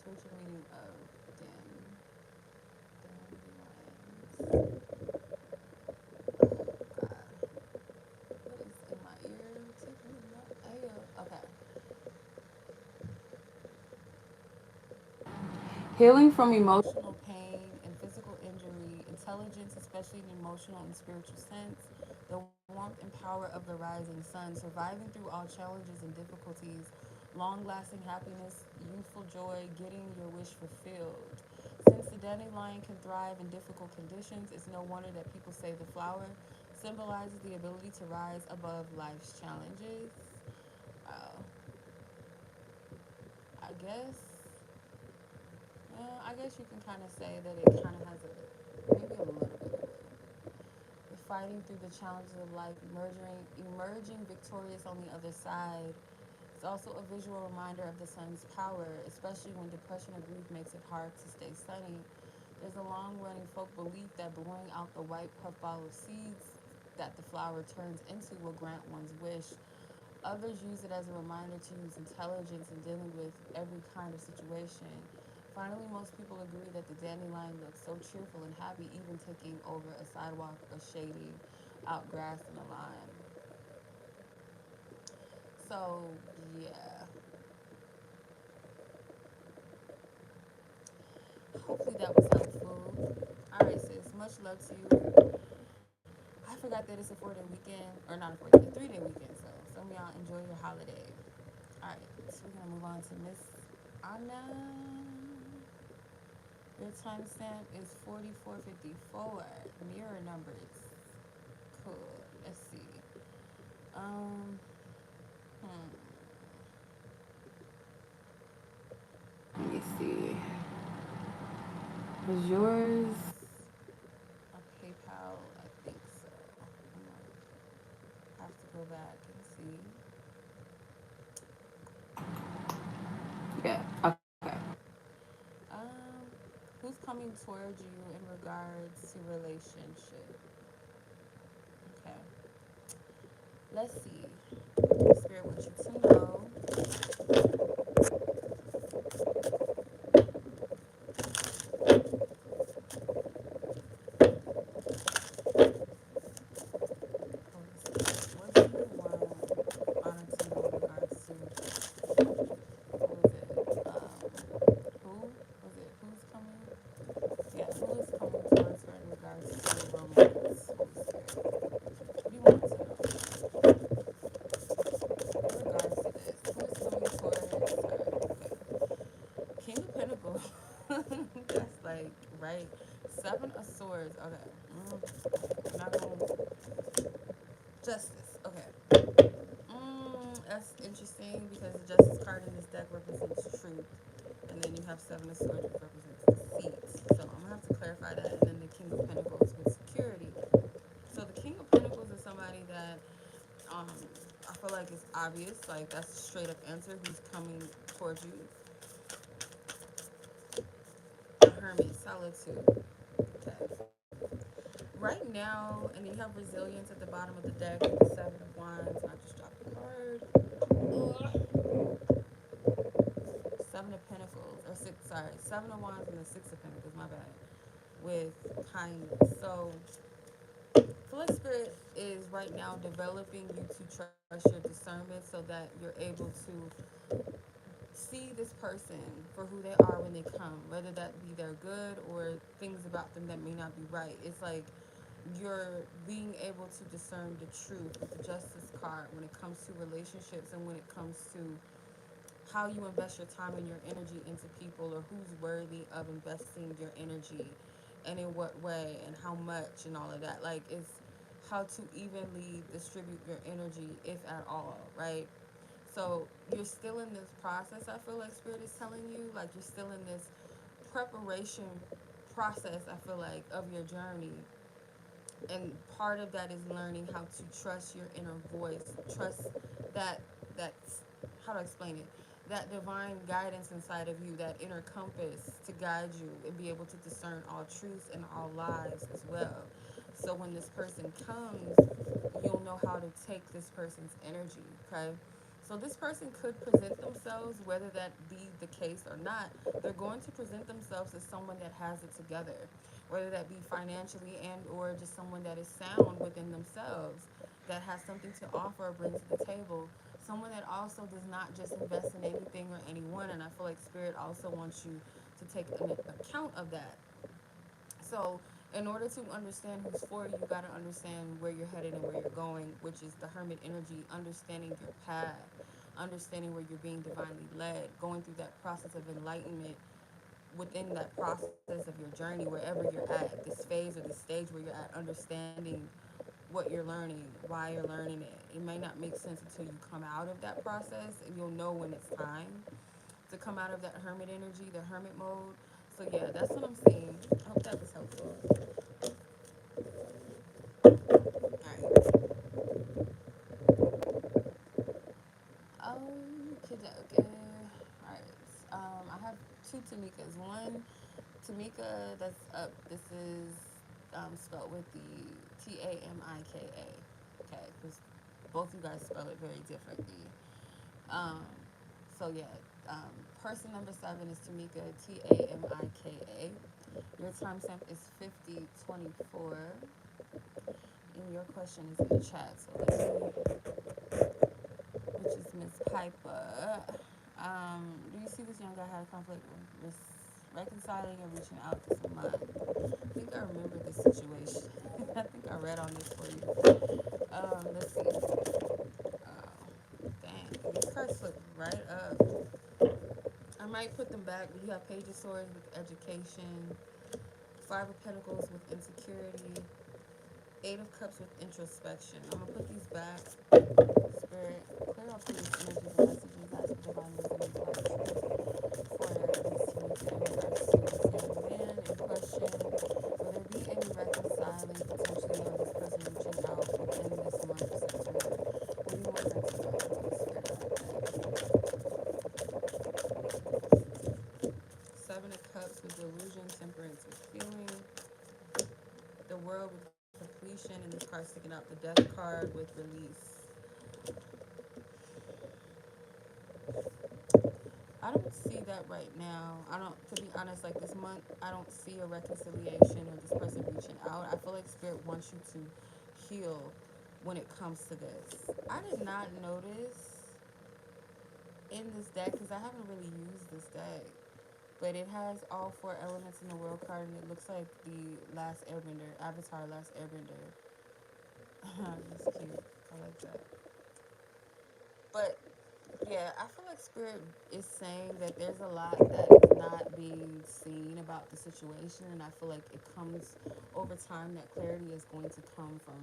spiritual meaning of dandelions. God. What is in my ear? Taking me up. Okay. Healing from emotional pain and physical injury, intelligence, especially in emotional and spiritual sense, the warmth and power of the rising sun, surviving through all challenges and difficulties, long lasting happiness, youthful joy, getting your wish fulfilled. Since the dandelion can thrive in difficult conditions, it's no wonder that people say the flower symbolizes the ability to rise above life's challenges. Uh, I guess I guess you can kind of say that it kind of has maybe a little bit of a fighting through the challenges of life, emerging victorious on the other side. It's also a visual reminder of the sun's power, especially when depression or grief makes it hard to stay sunny. There's a long-running folk belief that blowing out the white puffball of seeds that the flower turns into will grant one's wish. Others use it as a reminder to use intelligence in dealing with every kind of situation. Finally, most people agree that the dandelion looks so cheerful and happy, even taking over a sidewalk or shading out grass in a line. So, yeah, hopefully that was helpful. All right, sis, much love to you. I forgot that it's a 4-day weekend, or not a 4-day, a 3-day weekend, so some of y'all enjoy your holiday. All right, so we're gonna move on to Miss Anna. Your timestamp is 44:54. Mirror numbers. Cool. Let's see. Um. Hmm. Let me see. Was yours a PayPal? I think so. I might have to go back and see. Yeah. Okay. Who's coming towards you in regards to relationship? Okay. Let's see. Spirit wants you to know. What do you want Anna to know in regards to who is it? Who was it? Who's coming? Yeah, who is coming towards her in regards to romance? Holy Spirit. What do you want to know in regards to this? Who is coming towards her? Okay. King of Pentacles. That's like right. Seven of Swords. Okay. We're not going justice. Okay. That's interesting because the Justice card in this deck represents truth, and then you have Seven of Swords, which represents deceit. So I'm gonna have to clarify that. And then the King of Pentacles with security. So the King of Pentacles is somebody that um, I feel like it's obvious, like that's a straight up answer. Who's coming towards you? The Hermit, solitude. Okay. Right now, and you have resilience at the bottom of the deck with the Seven of Wands. And I just dropped the card. Seven of Pentacles, or six. Sorry, Seven of Wands and the Six of Pentacles. My bad. With kindness. So, feel like Spirit is right now developing you to trust your discernment so that you're able to see this person for who they are when they come, whether that be they're good or things about them that may not be right. It's like you're being able to discern the truth with the Justice card when it comes to relationships and when it comes to how you invest your time and your energy into people, or who's worthy of investing your energy and in what way and how much and all of that. Like, it's how to evenly distribute your energy, if at all, right? So you're still in this process. I feel like Spirit is telling you, like, you're still in this preparation process, I feel like, of your journey. And part of that is learning how to trust your inner voice, trust that that's how to explain it, that divine guidance inside of you, that inner compass to guide you and be able to discern all truths and all lies as well. So when this person comes, you'll know how to take this person's energy. Okay. So this person could present themselves, whether that be the case or not, they're going to present themselves as someone that has it together, whether that be financially and or just someone that is sound within themselves, that has something to offer or bring to the table, someone that also does not just invest in anything or anyone. And I feel like Spirit also wants you to take an account of that. So in order to understand who's for you, you got to understand where you're headed and where you're going, which is the Hermit energy, understanding your path, understanding where you're being divinely led, going through that process of enlightenment within that process of your journey, wherever you're at, this phase or this stage where you're at, understanding what you're learning, why you're learning it. It may not make sense until you come out of that process, and you'll know when it's time to come out of that hermit energy, the hermit mode. So yeah, that's what I'm seeing. I hope that was helpful. Okay. Alright. I have two Tamicas. One Tamika that's up. This is spelled with the Tamika. Okay, because both you guys spell it very differently. Um, so yeah, person number seven is Tamika, Tamika. Your timestamp is 5024, and your question is in the chat. So let's see, which is Miss Piper. Do you see this young guy had a conflict with reconciling or reaching out to someone? I think I remember this situation. I think I read on this for you. Let's see. Dang, these cards flip right up. I might put them back, but you have Page of Swords with education, Five of Pentacles with insecurity, Eight of Cups with introspection. I'm gonna put these back. Spirit, clear up these energies and messages. Ask for divine wisdom and divine truth for these teams in regards to this young man in question. Will there be any reconciling potentially, or this person reaching out within this month of September? What do you want them to know? Holy Spirit, Seven of Cups with delusion, temperance with healing, the World with completion, and this card sticking out, the Death card with release. I don't see that right now. I don't, to be honest, like this month, I don't see a reconciliation or this person reaching out. I feel like Spirit wants you to heal when it comes to this. I did not notice in this deck, because I haven't really used this deck, but it has all four elements in the world card, and it looks like the Last Airbender, Avatar Last Airbender. It's cute. I like that. But yeah, I feel like Spirit is saying that there's a lot that is not being seen about the situation, and I feel like it comes over time that clarity is going to come from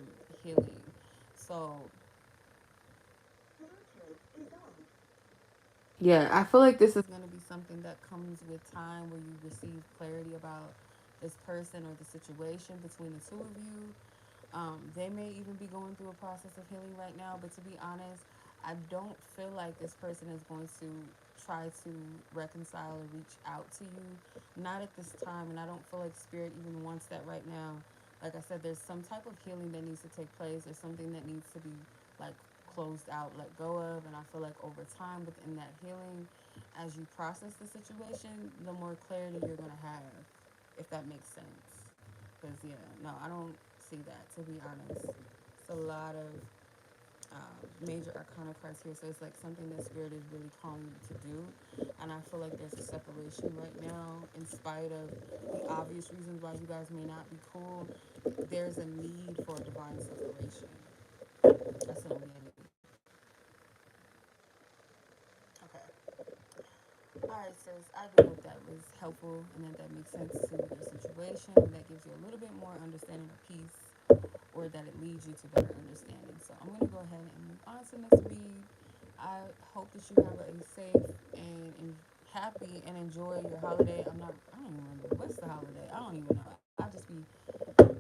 healing. So yeah, I feel like this is going to be something that comes with time where you receive clarity about this person or the situation between the two of you. They may even be going through a process of healing right now, but to be honest, I don't feel like this person is going to try to reconcile or reach out to you. Not at this time, and I don't feel like Spirit even wants that right now. Like I said, there's some type of healing that needs to take place. There's something that needs to be like closed out, let go of, and I feel like over time within that healing, as you process the situation, the more clarity you're gonna have, if that makes sense. Because yeah, no, I don't see that, to be honest. It's a lot of major arcana cards here, so it's like something that Spirit is really calling you to do, and I feel like there's a separation right now. In spite of the obvious reasons why you guys may not be cool, there's a need for divine separation. That's what I'm getting. Okay. Alright, sis, I do hope that was helpful and that makes sense to your situation and that gives you a little bit more understanding or peace, or that it leads you to better understanding. So I'm going to go ahead and move on to the next read. I hope that you have a safe and happy and enjoy your holiday. I don't even remember. What's the holiday? I don't even know. I just be,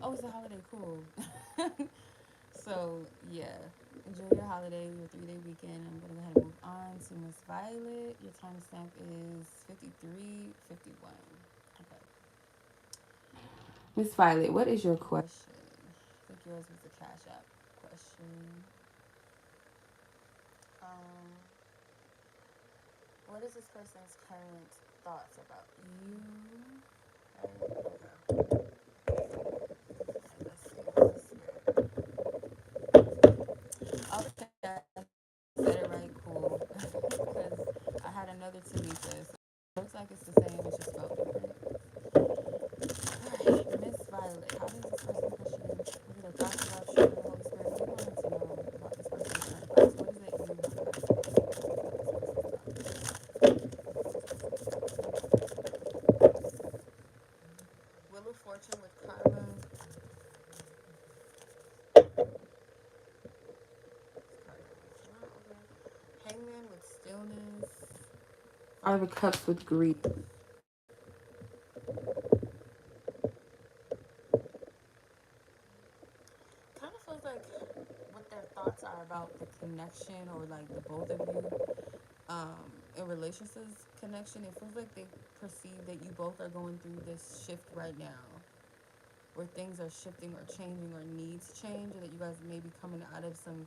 oh, it's a holiday, cool. So, yeah, enjoy your holiday, your 3-day weekend. I'm going to go ahead and move on to Miss Violet. Your timestamp is 53:51. Okay. Miss Violet, what is your question? I think yours was the Cash App question. Um, what is this person's current thoughts about you? Okay. Let's see. Holy Spirit. Okay, I said it right. Cool. Because I had another Tamika. So it looks like it's the same. It's just spelled different. Alright, Miss Violet. How does this person push you? What are their thoughts about you? The Holy Spirit. What do you want to know about this person's current thoughts? What is it you want to know about this person's thoughts? Wheel of Fortune with Karma. Hangman with Stillness. Five of Cups with Grief. Kind of feels like what their thoughts are about the connection, or like the both of you. in relationships connection, it feels like they perceive that you both are going through this shift right now, where things are shifting or changing or needs change, or that you guys may be coming out of some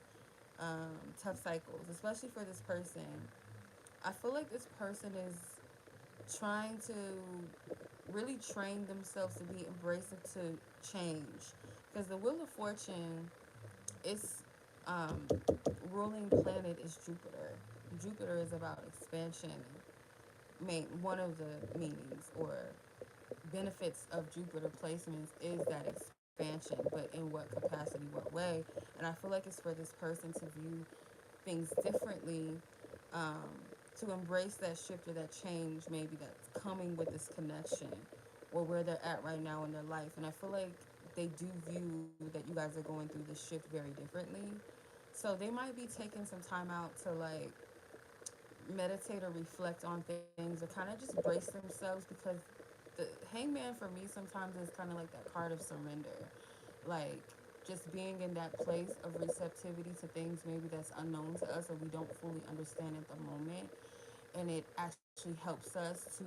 tough cycles, especially for this person. I feel like this person is trying to really train themselves to be embracing to change, because the Wheel of Fortune is um, ruling planet is Jupiter. Jupiter is about expansion. Main one of the meanings or benefits of Jupiter placements is that expansion, but in what capacity, what way. And I feel like it's for this person to view things differently, um, to embrace that shift or that change maybe that's coming with this connection or where they're at right now in their life. And I feel like they do view that you guys are going through this shift very differently. So they might be taking some time out to like meditate or reflect on things or kind of just brace themselves, because the hangman for me sometimes is kind of like that card of surrender. Like just being in that place of receptivity to things maybe that's unknown to us or we don't fully understand at the moment. And it actually helps us to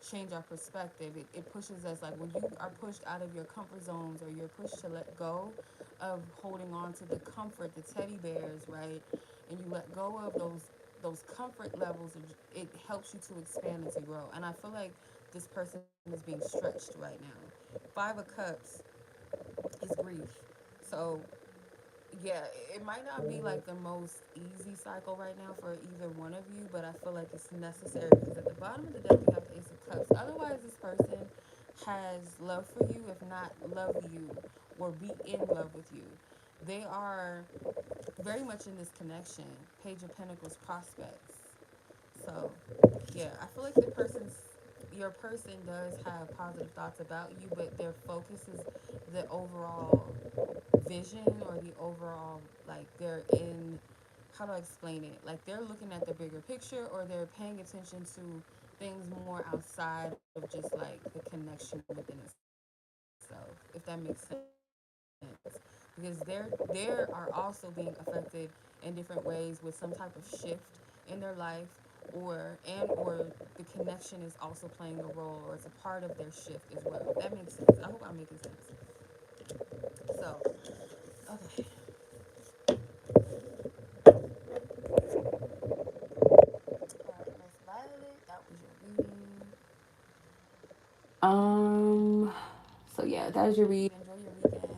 change our perspective. It pushes us, like when you are pushed out of your comfort zones or you're pushed to let go of holding on to the comfort, the teddy bears, right? And you let go of those comfort levels, it helps you to expand and to grow. And I feel like this person is being stretched right now. Five of Cups is grief. So yeah, it might not be like the most easy cycle right now for either one of you, but I feel like it's necessary because at the bottom of the deck you have the Ace of Cups. Otherwise, this person has love for you, if not love you or be in love with you. They are very much in this connection. Page of Pentacles prospects. So, yeah, I feel like your person does have positive thoughts about you, but their focus is the overall vision or the overall, like, they're in, how do I explain it? Like, they're looking at the bigger picture or they're paying attention to things more outside of just, like, the connection within itself, if that makes sense. Because they're are also being affected in different ways with some type of shift in their life or the connection is also playing a role or it's a part of their shift as well. If that makes sense. I hope I'm making sense. So, okay. All right, Miss Violet, that was your reading. Um, so yeah, that was your read. Enjoy your weekend.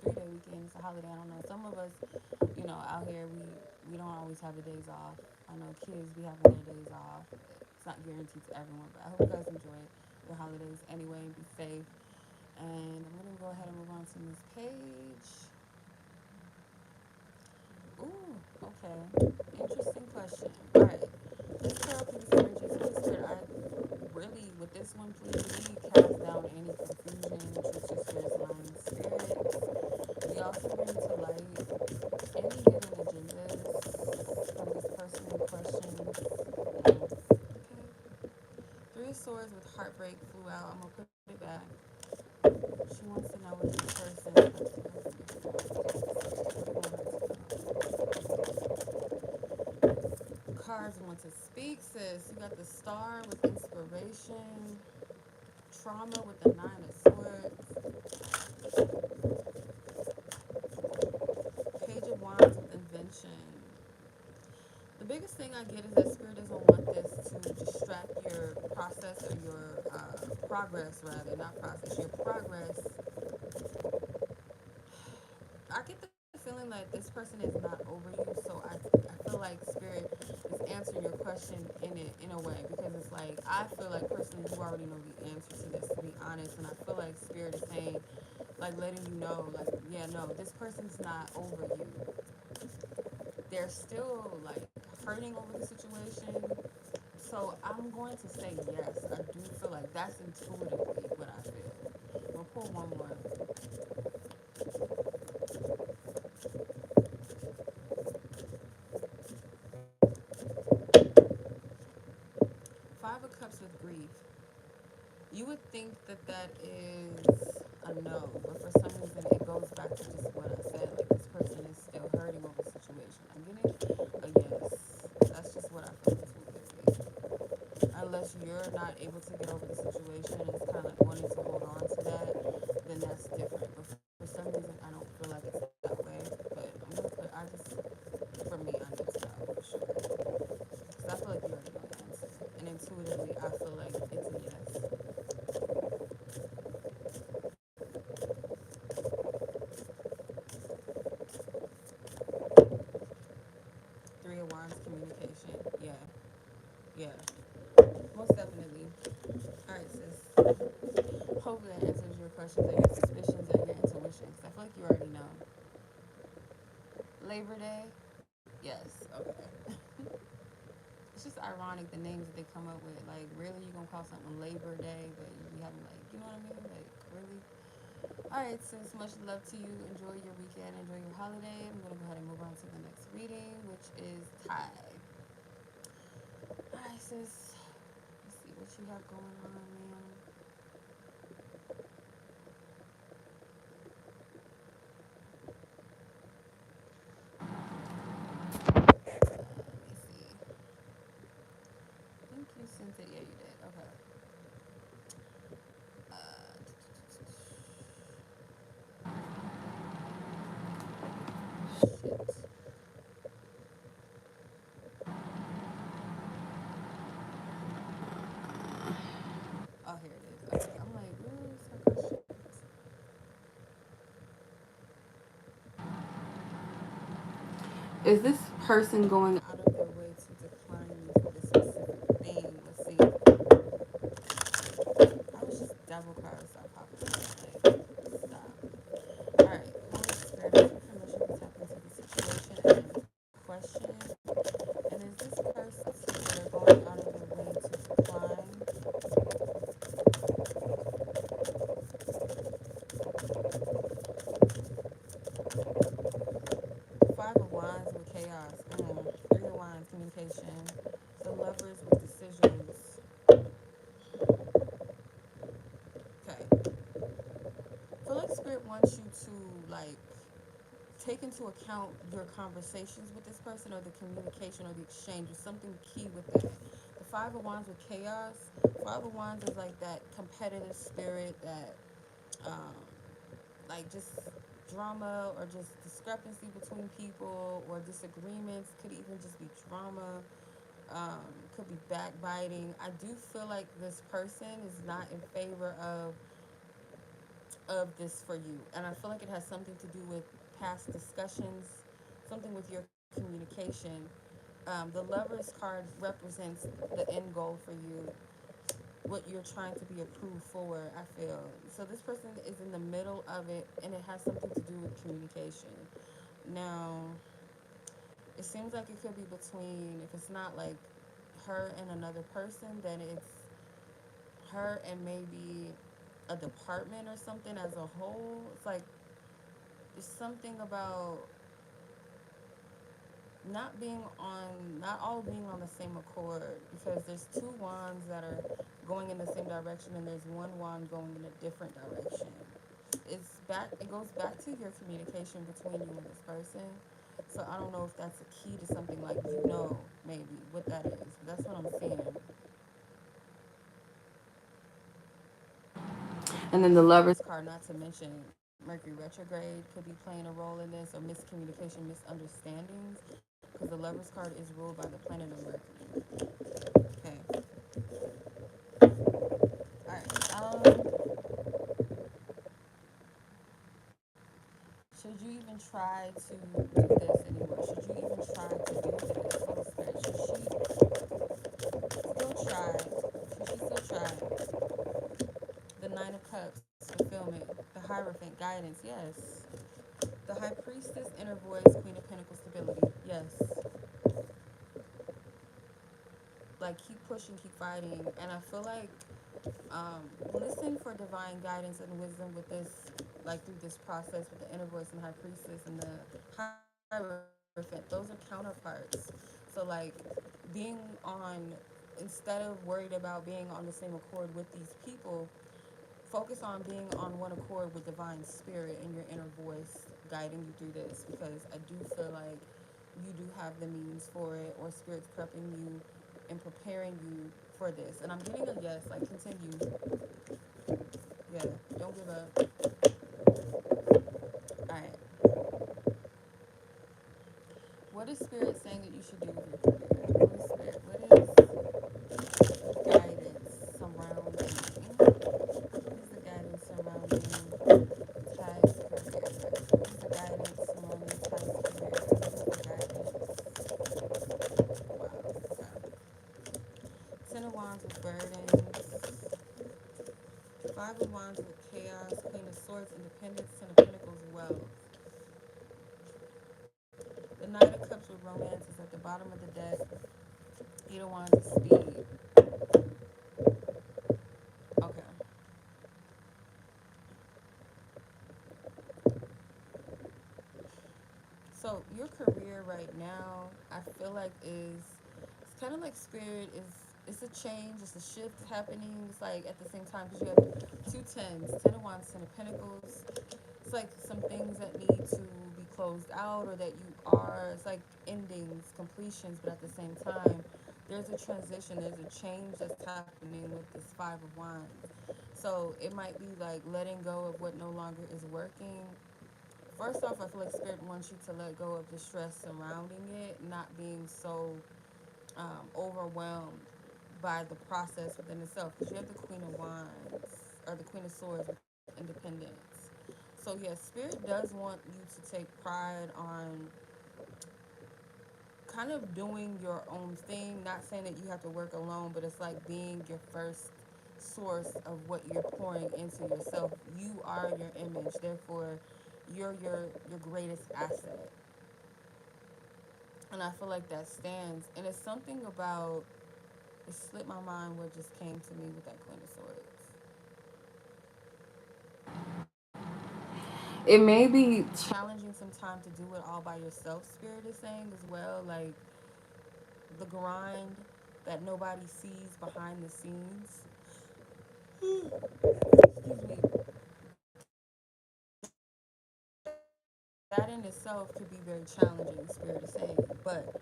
3-day weekend. It's a holiday. I don't know. Some of us, out here we don't always have the days off. I know kids be having their days off. It's not guaranteed to everyone, but I hope you guys enjoy your holidays anyway and be safe. And I'm gonna go ahead and move on to Miss Paige. Ooh, okay. Interesting question. All right. This girl, please, energy, please, spirit. I really, with this one, please, we cast down any confusion, true sisters, lying spirits. We also bring to light any hidden agendas from this person in question. Okay. Three of Swords with heartbreak flew out. I'm gonna put it back. She wants to know what this person wants to know from you. What do you want her to know? Cards want to speak, sis. You got the Star with inspiration, trauma with the Nine of Swords, Page of Wands with invention. The biggest thing I get is that Spirit doesn't want this to distract your process or your progress, rather, not process, your progress. I get the feeling like this person is not over you, so I feel like Spirit is answering your question in a way, because it's like I feel like personally you already know the answer to this, to be honest, and I feel like Spirit is saying, like, letting you know, like, yeah, no, this person's not over you. They're still like hurting over the situation. So I'm going to say yes. I do feel like that's intuitively what I feel. We'll pull one more. Five of Cups with grief. You would think that that is a no, but for some reason it goes back to just what I said. Like this person is still hurting over the situation. I'm getting a yes. That's just what I feel you're not able to get over the situation and it's kind of like wanting to hold on to that, then that's different. But for some reason, I don't feel like it's that way. But I'm gonna put, I just, for me, I need to know for sure. Because I feel like you already know the answer. And intuitively, I feel like it's a yes. Three of Wands, communication. Yeah, yeah, most definitely. All right, sis. Hopefully that answers your questions and your suspicions and your intuition. Because I feel like you already know. Labor Day? Yes. Okay. It's just ironic the names that they come up with. Like, really, you gonna call something Labor Day, but you be having like, you know what I mean? Like, really? All right, sis. Much love to you. Enjoy your weekend. Enjoy your holiday. I'm gonna go ahead and move on to the next reading, which is Thai. All right, sis. Let's see what you have going on, man. Let me see. I think you sent it. Yeah, you did. Okay. Shit. Oh, here it is. Okay. I'm like, where's her question? Is this person going out of their way to decline you for this specific thing? Let's see. I was just devil cards stop popping up. Like, stop. Alright, Holy Spirit, I give permission to tap into the situation and question. And is this person that are going out of their way to decline? Five of Wands with chaos. Three of Wands, communication. The Lovers with decisions. Okay. I feel like Spirit wants you to, like, take into account your conversations with this person or the communication or the exchange. There's something key with that. The Five of Wands with chaos. Five of Wands is like that competitive spirit, that um, like just drama or just discrepancy between people or disagreements. Could even just be drama. Could be backbiting. I do feel like this person is not in favor of this for you, and I feel like it has something to do with past discussions, something with your communication. The Lovers card represents the end goal for you, what you're trying to be approved for, I feel. So this person is in the middle of it, and it has something to do with communication. Now, it seems like it could be between, if it's not like her and another person, then it's her and maybe a department or something as a whole. It's like there's something about not all being on the same accord, because there's two wands that are going in the same direction and there's one wand going in a different direction. It goes back to your communication between you and this person. So I don't know if that's a key to something, like, maybe what that is. That's what I'm seeing. And then the Lovers card, not to mention Mercury retrograde could be playing a role in this, or miscommunication, misunderstandings, because the Lovers card is ruled by the planet of Mercury. Okay. All right. Should you even try to do this anymore? Should you even try to do this? Holy Spirit, should she still try? Should she still try? The Nine of Cups, fulfillment. The Hierophant, guidance. Yes. The High Priestess, inner voice. Queen of Pentacles, stability. Yes. Like, keep pushing, keep fighting. And I feel like listen for divine guidance and wisdom with this, like through this process with the inner voice and High Priestess and the Hierophant. Those are counterparts. So, like, being on, instead of worried about being on the same accord with these people, focus on being on one accord with divine spirit and your inner voice guiding you through this, because I do feel like you do have the means for it, or spirit's prepping you in preparing you for this. And I'm getting a yes, like continue. Yeah, don't give up. All right. What is Spirit saying that you should do with your career? Holy Spirit, what is guidance surrounding? What is the guidance surrounding Ty's career? What is the guidance surrounding Ty's career? What is the guidance? Wow. Okay. Ten of Wands with burdens. Five of Wands with chaos. Queen of Swords, independence. Ten of Pentacles, wealth. The Knight of Cups with romance is at the bottom of the deck. Eight of Wands is speed. Okay. So your career right now, I feel like is it's kind of like Spirit is it's a change, it's a shift happening. It's like at the same time because you have two tens, Ten of Wands, Ten of Pentacles. It's like some things that need to be closed out or that you are. It's like endings, completions, but at the same time, there's a transition, there's a change that's happening with this Five of Wands. So it might be like letting go of what no longer is working. First off, I feel like Spirit wants you to let go of the stress surrounding it, not being so overwhelmed by the process within itself. Because you have the Queen of Wands or the Queen of Swords with independence. So yeah, Spirit does want you to take pride on kind of doing your own thing. Not saying that you have to work alone, but it's like being your first source of what you're pouring into yourself. You are your image, therefore, you're your greatest asset. And I feel like that stands. And it's something about it slipped my mind what just came to me with that Queen of Swords. It may be challenging sometimes to do it all by yourself, Spirit is saying as well. Like the grind that nobody sees behind the scenes. Excuse me. That in itself could be very challenging, Spirit is saying. But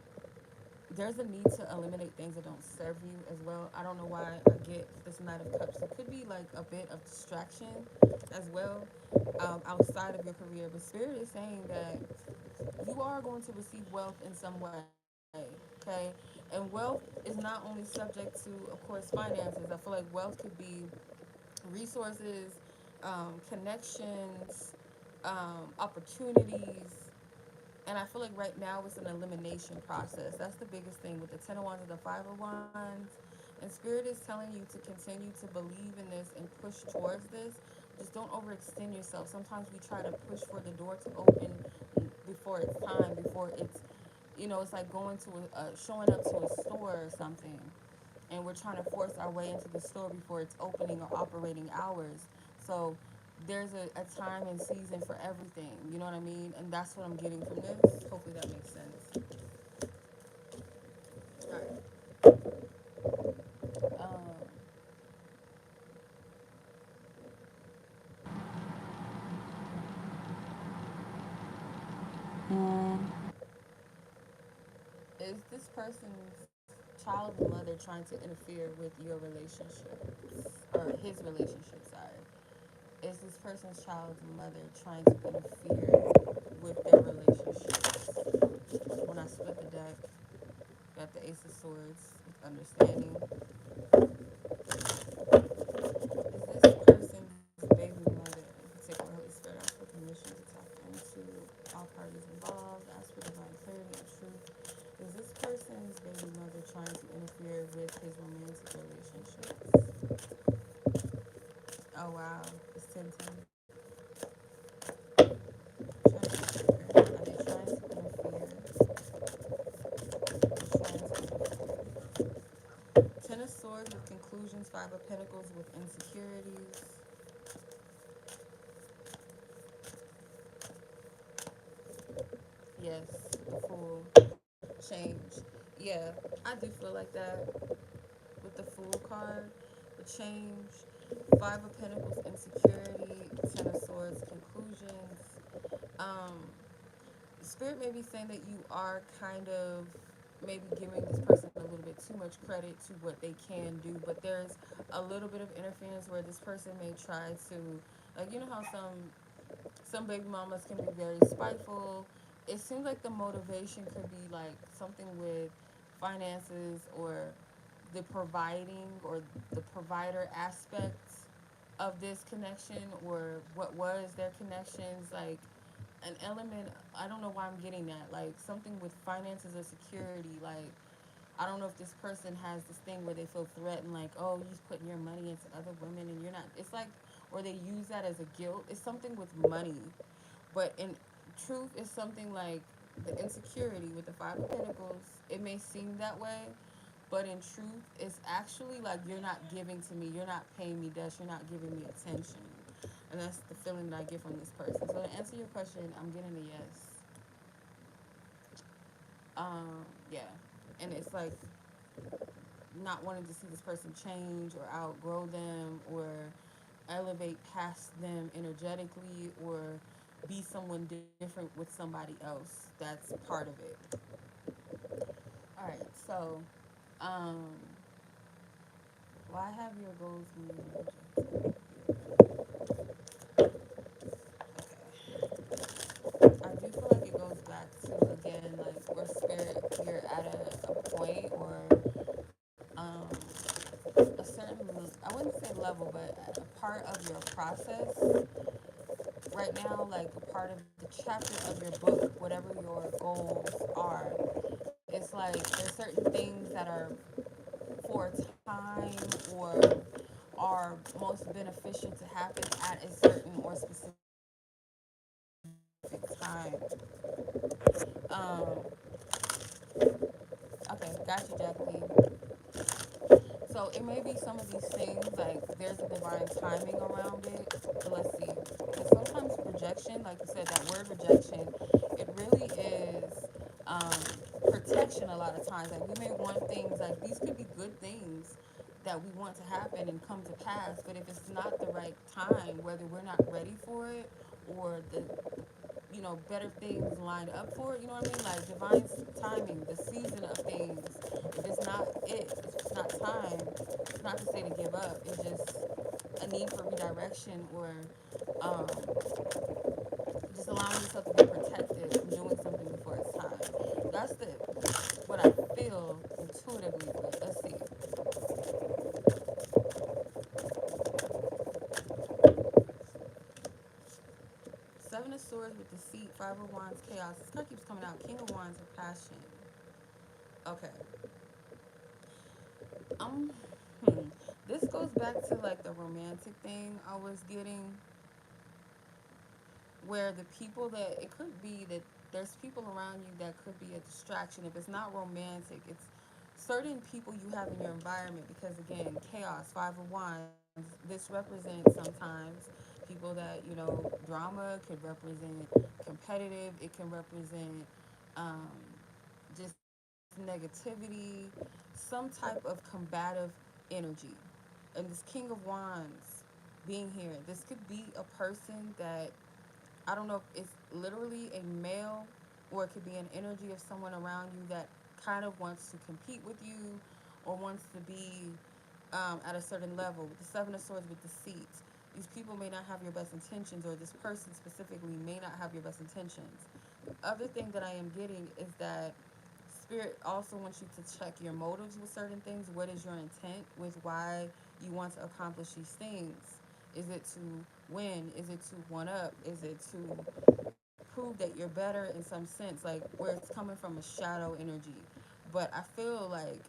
there's a need to eliminate things that don't serve you as well. I don't know why I get this Knight of Cups. It could be like a bit of distraction as well outside of your career. But Spirit is saying that you are going to receive wealth in some way, okay? And wealth is not only subject to, of course, finances. I feel like wealth could be resources, connections, opportunities, and I feel like right now it's an elimination process. That's the biggest thing with the Ten of Wands and the Five of Wands. And Spirit is telling you to continue to believe in this and push towards this. Just don't overextend yourself. Sometimes we try to push for the door to open before it's time, before it's, it's like going to showing up to a store or something. And we're trying to force our way into the store before it's opening or operating hours. So there's a time and season for everything. You know what I mean? And that's what I'm getting from this. Hopefully that makes sense. All right. Is this person's child and mother trying to interfere with your relationship or his relationship? Sorry. Is this person's child's mother trying to interfere with their relationship? When I split the deck, got the Ace of Swords with understanding. Is this person's baby mother? Take the Holy Spirit, ask for permission to tap into all parties involved, ask for divine clarity and truth. Is this person's baby mother trying to interfere with his romantic relationships? Oh wow, it's 10-10. Trying to interfere. Are they trying to interfere? They're trying to interfere. Ten of Swords with conclusions, Five of Pentacles with insecurities. Yes, the Fool. Change. Yeah, I do feel like that with the Fool card. The change. Five of Pentacles, insecurity. Ten of Swords, conclusions. Um, Spirit may be saying that you are kind of maybe giving this person a little bit too much credit to what they can do, but there's a little bit of interference where this person may try to, like, you know how some baby mamas can be very spiteful. It seems like the motivation could be like something with finances or the providing or the provider aspect of this connection, or what was their connections, like an element. I don't know why I'm getting that, like something with finances or security. Like, I don't know if this person has this thing where they feel threatened, like, oh, you're putting your money into other women and you're not. It's like, or they use that as a guilt. It's something with money, but in truth, it's something like the insecurity with the Five of Pentacles. It may seem that way, but in truth, it's actually like you're not giving to me, you're not paying me dust, you're not giving me attention. And that's the feeling that I get from this person. So to answer your question, I'm getting a yes. Yeah. And it's like not wanting to see this person change or outgrow them or elevate past them energetically or be someone different with somebody else. That's part of it. All right. So, um, why have your goals been rejected? I do feel like it goes back to, again, like where spirit, you're at a point or um, a certain, I wouldn't say level, but a part of your process right now, like a part of the chapter of your book, whatever your goals are. It's like there's certain things that are for a time or are most beneficial to happen at a certain or specific time. Um, okay, got you, Jacqueline. So it may be some of these things, like there's a divine timing around it. But let's see. Because sometimes rejection, like you said, that word rejection, it really is protection a lot of times. Like we may want things, like these could be good things that we want to happen and come to pass. But if it's not the right time, whether we're not ready for it or the better things lined up for it. You know what I mean? Like divine timing, the season of things. If it's not it, if it's not time, it's not to say to give up. It's just a need for redirection or um, just allowing yourself to be protected from doing something before it's time. That's the what I feel intuitively. But let's see. Seven of Swords with Deceit, Five of Wands, Chaos. This card keeps coming out. King of Wands with Passion. Okay. Um, hmm. This goes back to like the romantic thing I was getting, where the people that it could be that there's people around you that could be a distraction. If it's not romantic, it's certain people you have in your environment because again, chaos, Five of Wands. This represents sometimes people that drama could represent competitive. It can represent um, just negativity, some type of combative energy. And this King of Wands being here, this could be a person that I don't know if it's literally a male or it could be an energy of someone around you that kind of wants to compete with you or wants to be at a certain level. With the Seven of Swords with Deceit, these people may not have your best intentions, or this person specifically may not have your best intentions. The other thing that I am getting is that Spirit also wants you to check your motives with certain things. What is your intent with why you want to accomplish these things? Is it to win? Is it to one up? Is it to prove that you're better in some sense? Like where it's coming from a shadow energy. But I feel like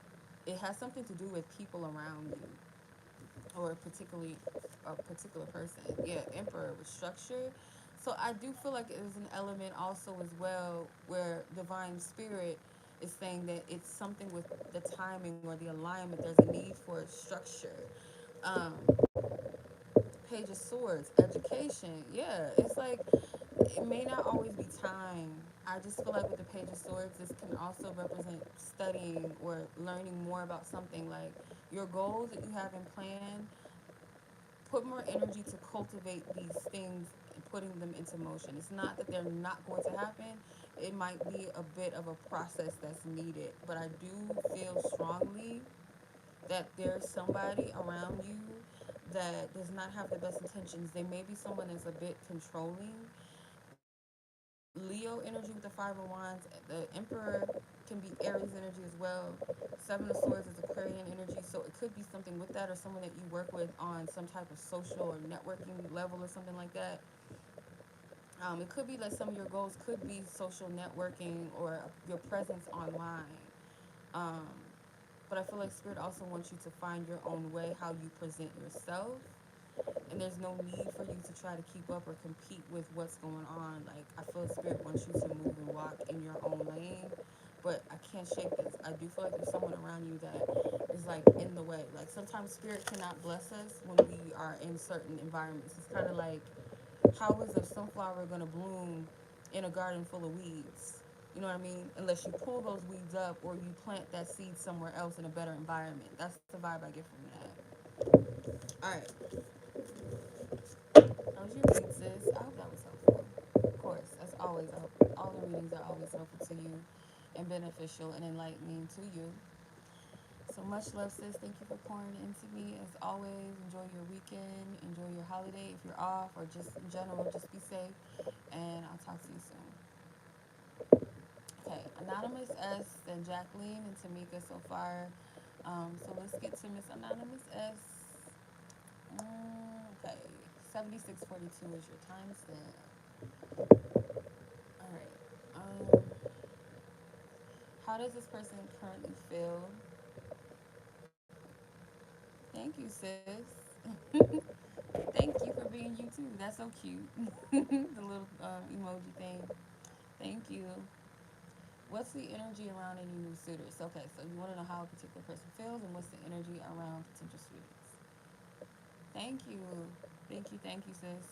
it has something to do with people around you or particularly a particular person. Yeah, Emperor with structure. So I do feel like there's an element also as well where divine spirit is saying that it's something with the timing or the alignment. There's a need for structure. Um, Page of Swords, education. Yeah, it's like it may not always be time. I just feel like with the Page of Swords, this can also represent studying or learning more about something. Like your goals that you have in plan, put more energy to cultivate these things and putting them into motion. It's not that they're not going to happen. it might be a bit of a process that's needed, but I do feel strongly that there's somebody around you that does not have the best intentions. They may be someone that's a bit controlling. Leo energy with the Five of Wands, the Emperor can be Aries energy as well. Seven of Swords is Aquarian energy, so it could be something with that, or someone that you work with on some type of social or networking level or something like that. It could be that some of your goals could be social networking or your presence online. Um, but I feel like Spirit also wants you to find your own way, how you present yourself. And there's no need for you to try to keep up or compete with what's going on. Like, I feel Spirit wants you to move and walk in your own lane. But I can't shake this. I do feel like there's someone around you that is like in the way. Like, sometimes Spirit cannot bless us when we are in certain environments. It's kind of like, how is a sunflower going to bloom in a garden full of weeds? You know what I mean? Unless you pull those weeds up or you plant that seed somewhere else in a better environment. That's the vibe I get from that. All right. That was your read, sis. I hope that was helpful. Of course, as always, I hope all the readings are always helpful to you and beneficial and enlightening to you. So much love, sis. Thank you for pouring into me. As always, enjoy your weekend, enjoy your holiday if you're off, or just in general, just be safe. And I'll talk to you soon. Okay, Anonymous S, then Jacqueline and Tamika so far. So let's get to Miss Anonymous S. Okay, 7642 is your timestamp. All right. How does this person currently feel? Thank you, sis. Thank you for being you too. That's so cute. The little emoji thing. Thank you. What's the energy around any new suitors? Okay, so you want to know how a particular person feels and what's the energy around potential suitors. Thank you. Thank you, sis.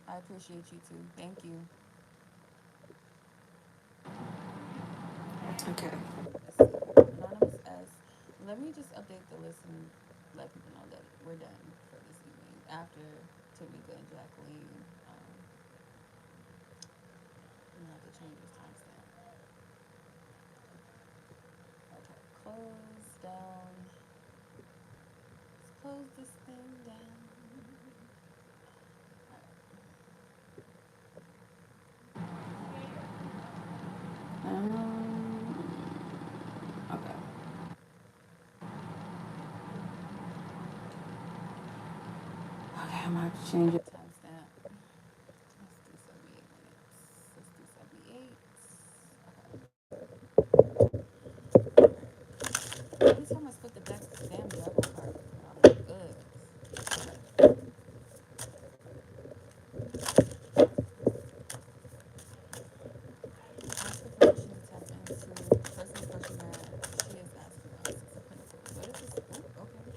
I appreciate you too. Thank you. Okay. Let's see. Anonymous S. Let me just update the list and let people know that we're done for this evening. After Tamika and Jacqueline, I'm gonna have to change this timestamp. Okay, close down. Let's close this thing down. Okay. Okay, I'm gonna have to change it. Timestamp. Let's do 78 minutes. Let's do 78. Every time I split the deck, the damn devil card. I'm like, ugh. Ask for permission to tap into the person's question that she is asking about. Six of Pentacles. What is this? Ooh, okay.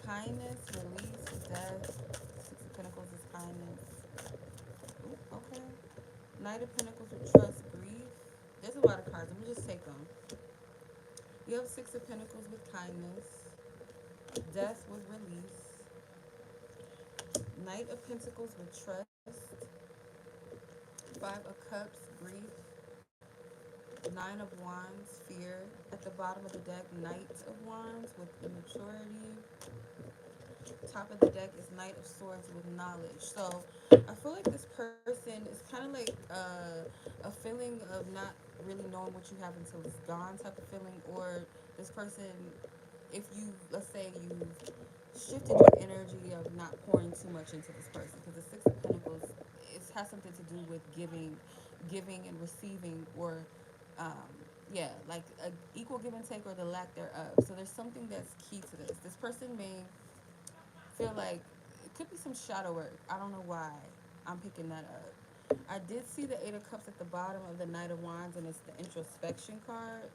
Kindness, release, death. Six of Pentacles is kindness. Ooh, okay. Knight of Pentacles with trust, grief. There's a lot of cards. Let me just take them. You have Six of Pentacles with kindness, death with release, Knight of Pentacles with trust, Five of Cups, grief, Nine of Wands, fear. At the bottom of the deck, Knight of Wands with immaturity. Top of the deck is Knight of Swords with knowledge. So I feel like this person is kind of like a feeling of not really knowing what you have until it's gone type of feeling, or this person, if you, let's say you shifted your energy of not pouring too much into this person, because the Six of Pentacles, it has something to do with giving and receiving, or um, yeah, like a equal give and take or the lack thereof. So there's something that's key to this. This person may feel like it could be some shadow work. I don't know why I'm picking that up. I did see the Eight of Cups at the bottom of the Knight of Wands, and it's the introspection card.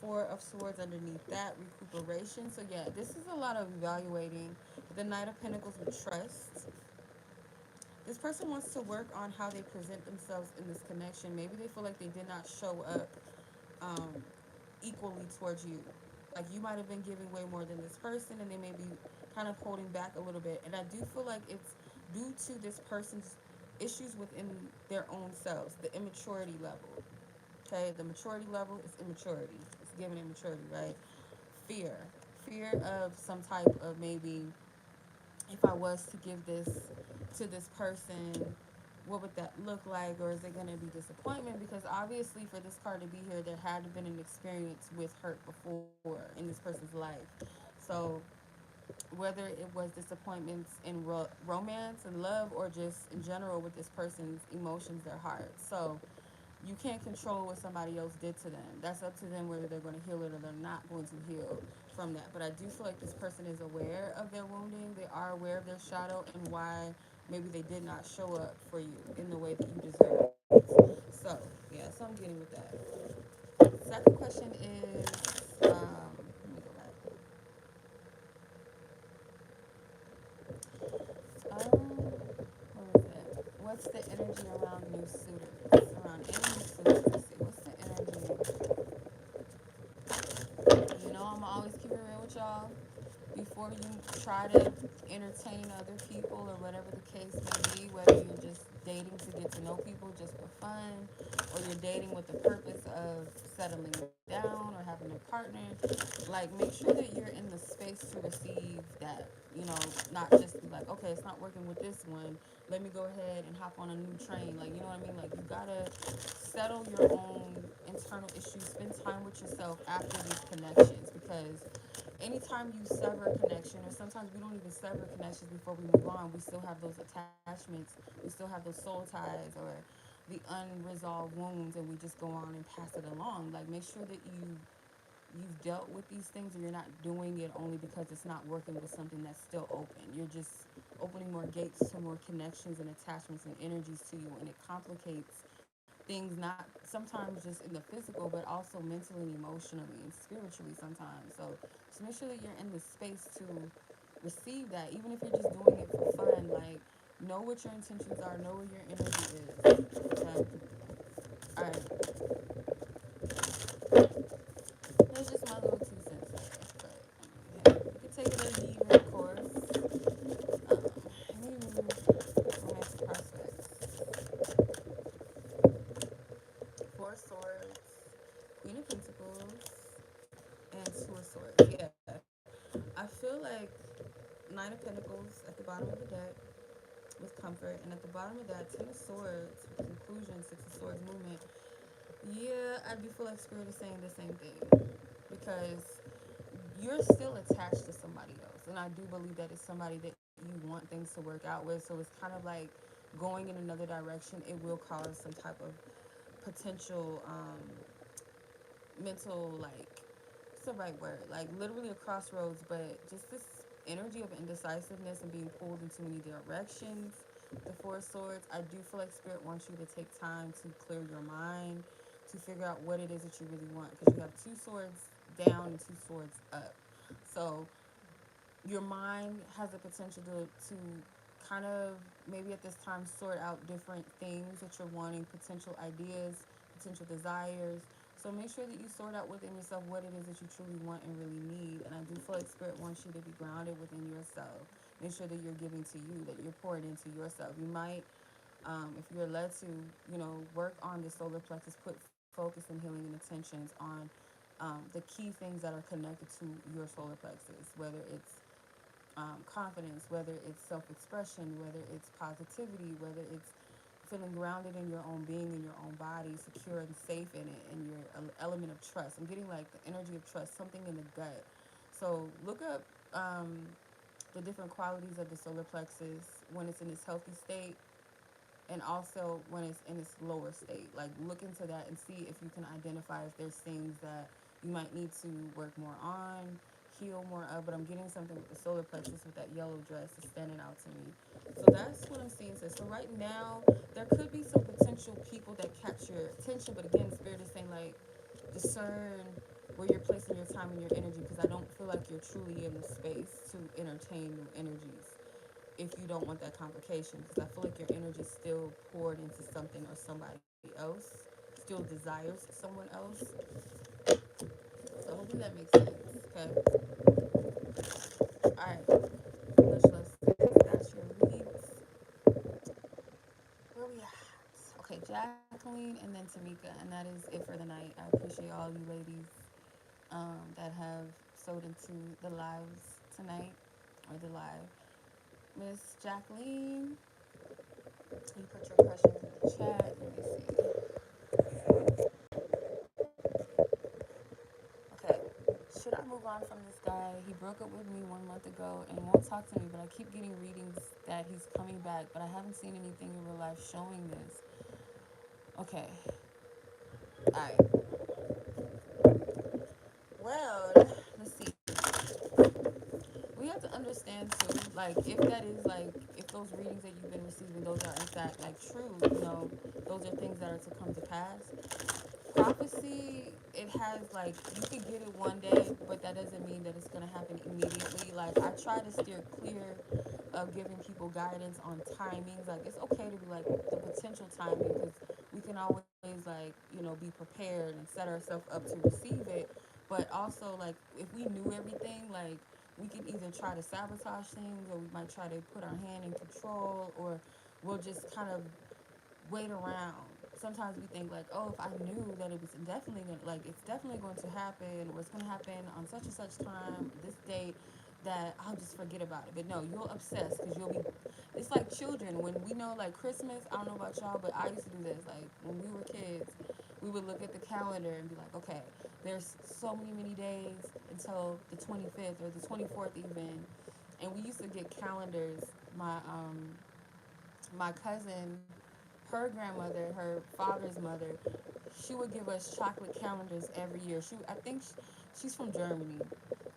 Four of Swords underneath that, recuperation. So yeah, this is a lot of evaluating. The Knight of Pentacles with trust. This person wants to work on how they present themselves in this connection. Maybe they feel like they did not show up um, equally towards you. Like you might have been giving way more than this person, and they may be kind of holding back a little bit. And I do feel like it's due to this person's issues within their own selves, the immaturity level. Okay, the maturity level is immaturity. It's given immaturity, right? Fear. Fear of some type of maybe, if I was to give this to this person, what would that look like? Or is it going to be disappointment? Because obviously, for this card to be here, there had to been an experience with hurt before in this person's life. So, whether it was disappointments in romance and love, or just in general with this person's emotions, their heart. So, you can't control what somebody else did to them. That's up to them whether they're going to heal it or they're not going to heal from that. But I do feel like this person is aware of their wounding. They are aware of their shadow and why maybe they did not show up for you in the way that you deserve. So, yeah, so I'm getting with that. Second question is, let me go back. What was it? What's the energy around new suitors? Around any new suitors? Let's see. What's the energy? You know, I'm always keep it real with y'all. Before you try to entertain other people or whatever the case may be, whether you're just dating to get to know people just for fun, or you're dating with the purpose of settling down or having a partner, like make sure that you're in the space to receive that. You know, not just be like, okay, it's not working with this one. Let me go ahead and hop on a new train. Like, you know what I mean? Like, you gotta settle your own internal issues. Spend time with yourself after these connections, because anytime you sever a connection, or sometimes we don't even sever connections before we move on, we still have those attachments, we still have those soul ties, or the unresolved wounds, and we just go on and pass it along. Like, make sure that you've dealt with these things, and you're not doing it only because it's not working with something that's still open. You're just opening more gates to more connections and attachments and energies to you, and it complicates things, not sometimes just in the physical, but also mentally and emotionally and spiritually sometimes. So just make sure that you're in the space to receive that, even if you're just doing it for fun. Like, know what your intentions are, know what your energy is. Okay. All right. That's just my little 2 cents there. But yeah, you can take it or leave it, of course. Romantic prospects. Four of Swords, Queen of Pentacles, and Two of Swords. Yeah. I feel like Nine of Pentacles at the bottom of the deck with comfort, and at the bottom of that, Ten of Swords with conclusion, Six of Swords movement. Yeah, I do feel like Spirit is saying the same thing, because you're still attached to somebody else, and I do believe that it's somebody that you want things to work out with. So it's kind of like going in another direction. It will cause some type of potential mental, like, what's the right word, like literally a crossroads, but just this energy of indecisiveness and being pulled in too many directions. The Four of Swords, I do feel like Spirit wants you to take time to clear your mind, to figure out what it is that you really want, because you have two swords down and two swords up. So your mind has the potential to kind of maybe at this time sort out different things that you're wanting, potential ideas, potential desires. So make sure that you sort out within yourself what it is that you truly want and really need. And I do feel like Spirit wants you to be grounded within yourself. Make sure that you're giving to you, that you're pouring into yourself. You might, if you're led to, work on the solar plexus, put focus and healing and attentions on the key things that are connected to your solar plexus, whether it's confidence, whether it's self expression, whether it's positivity, whether it's feeling grounded in your own being, in your own body, secure and safe in it, and your element of trust. I'm getting like the energy of trust, something in the gut. So look up the different qualities of the solar plexus when it's in its healthy state, and also when it's in its lower state. Like, look into that and see if you can identify if there's things that you might need to work more on, heal more of. But I'm getting something with the solar plexus with that yellow dress is standing out to me. So that's what I'm seeing. So right now there could be some potential people that catch your attention, but again, Spirit is saying, like, discern where you're placing your time and your energy, because I don't feel like you're truly in the space to entertain new energies if you don't want that complication, because I feel like your energy is still poured into something or somebody else, still desires someone else. So hopefully that makes sense. Okay. All right. Much less. That's your reads. Tamika, and that is it for the night. I appreciate all you ladies that have sewed into the lives tonight, or the live. Miss Jacqueline, you put your questions in the chat. Let me see. Okay. Should I move on from this guy? He broke up with me 1 month ago and won't talk to me, but I keep getting readings that he's coming back, but I haven't seen anything in real life showing this. Okay. Alright. Well, let's see. We have to understand too, like if that is like if those readings that you've been receiving, those are in fact like true, those are things that are to come to pass. Prophecy, it has like you could get it one day, but that doesn't mean that it's gonna happen immediately. Like I try to steer clear of giving people guidance on timings. Like it's okay to be like the potential timing because we can always like be prepared and set ourselves up to receive it. But also like if we knew everything, like we can either try to sabotage things or we might try to put our hand in control or we'll just kind of wait around. Sometimes we think like, oh, if I knew that it was definitely gonna, like it's definitely going to happen, or it's going to happen on such and such time, this date, that I'll just forget about it. But no, you'll obsess because you'll be. It's like children when we know like Christmas. I don't know about y'all, but I used to do this. Like when we were kids, we would look at the calendar and be like, okay, there's so many days until the 25th or the 24th even, and we used to get calendars. My cousin, her grandmother, her father's mother, she would give us chocolate calendars every year. I think she's from Germany,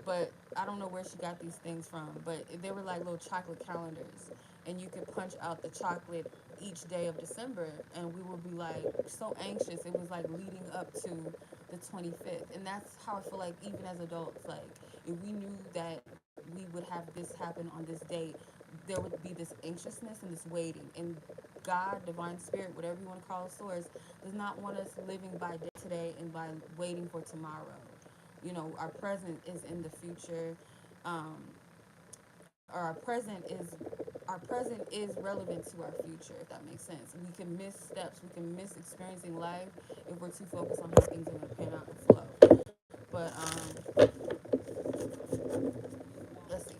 but I don't know where she got these things from. But they were like little chocolate calendars, and you could punch out the chocolate each day of December, and we would be like so anxious. It was like leading up to the 25th, and that's how I feel like even as adults, like if we knew that we would have this happen on this date, there would be this anxiousness and this waiting. And God, divine spirit, whatever you want to call source, does not want us living by day today and by waiting for tomorrow. Our present is in the future. Um, or our present is relevant to our future, if that makes sense. We can miss steps, we can miss experiencing life if we're too focused on how things are going to pan out and flow. But let's see.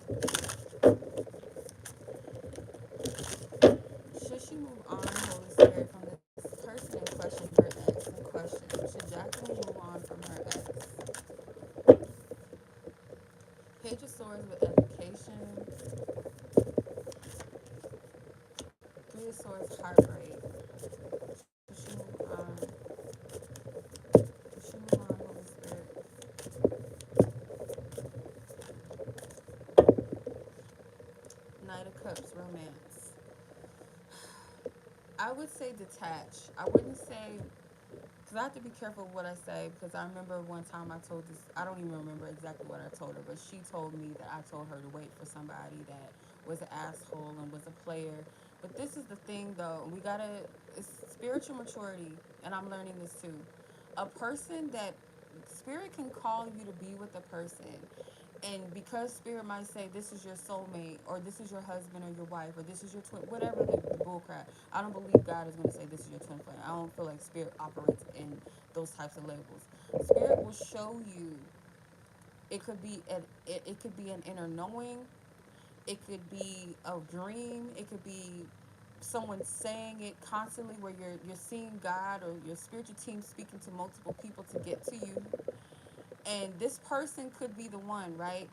Should she move on, Holy Spirit, from this person in question, her ex in question? Should Jacqueline move on from her ex? Page of Swords with education. Three of Swords, heartbreak. Should she move on? Should she move on, Holy Spirit? Knight of Cups, romance. I would say detach. I wouldn't say, because I have to be careful what I say, because I remember one time I told this, I don't even remember exactly what I told her, but she told me that I told her to wait for somebody that was an asshole and was a player. But this is the thing though, we gotta, it's spiritual maturity, and I'm learning this too. A person that, spirit can call you to be with a person, and because spirit might say this is your soulmate or this is your husband or your wife or this is your twin, whatever the bull crap, I don't believe God is going to say this is your twin flame. I don't feel like spirit operates in those types of labels. Spirit will show you. It could be an inner knowing. It could be a dream. It could be someone saying it constantly where you're seeing God or your spiritual team speaking to multiple people to get to you, and this person could be the one, right?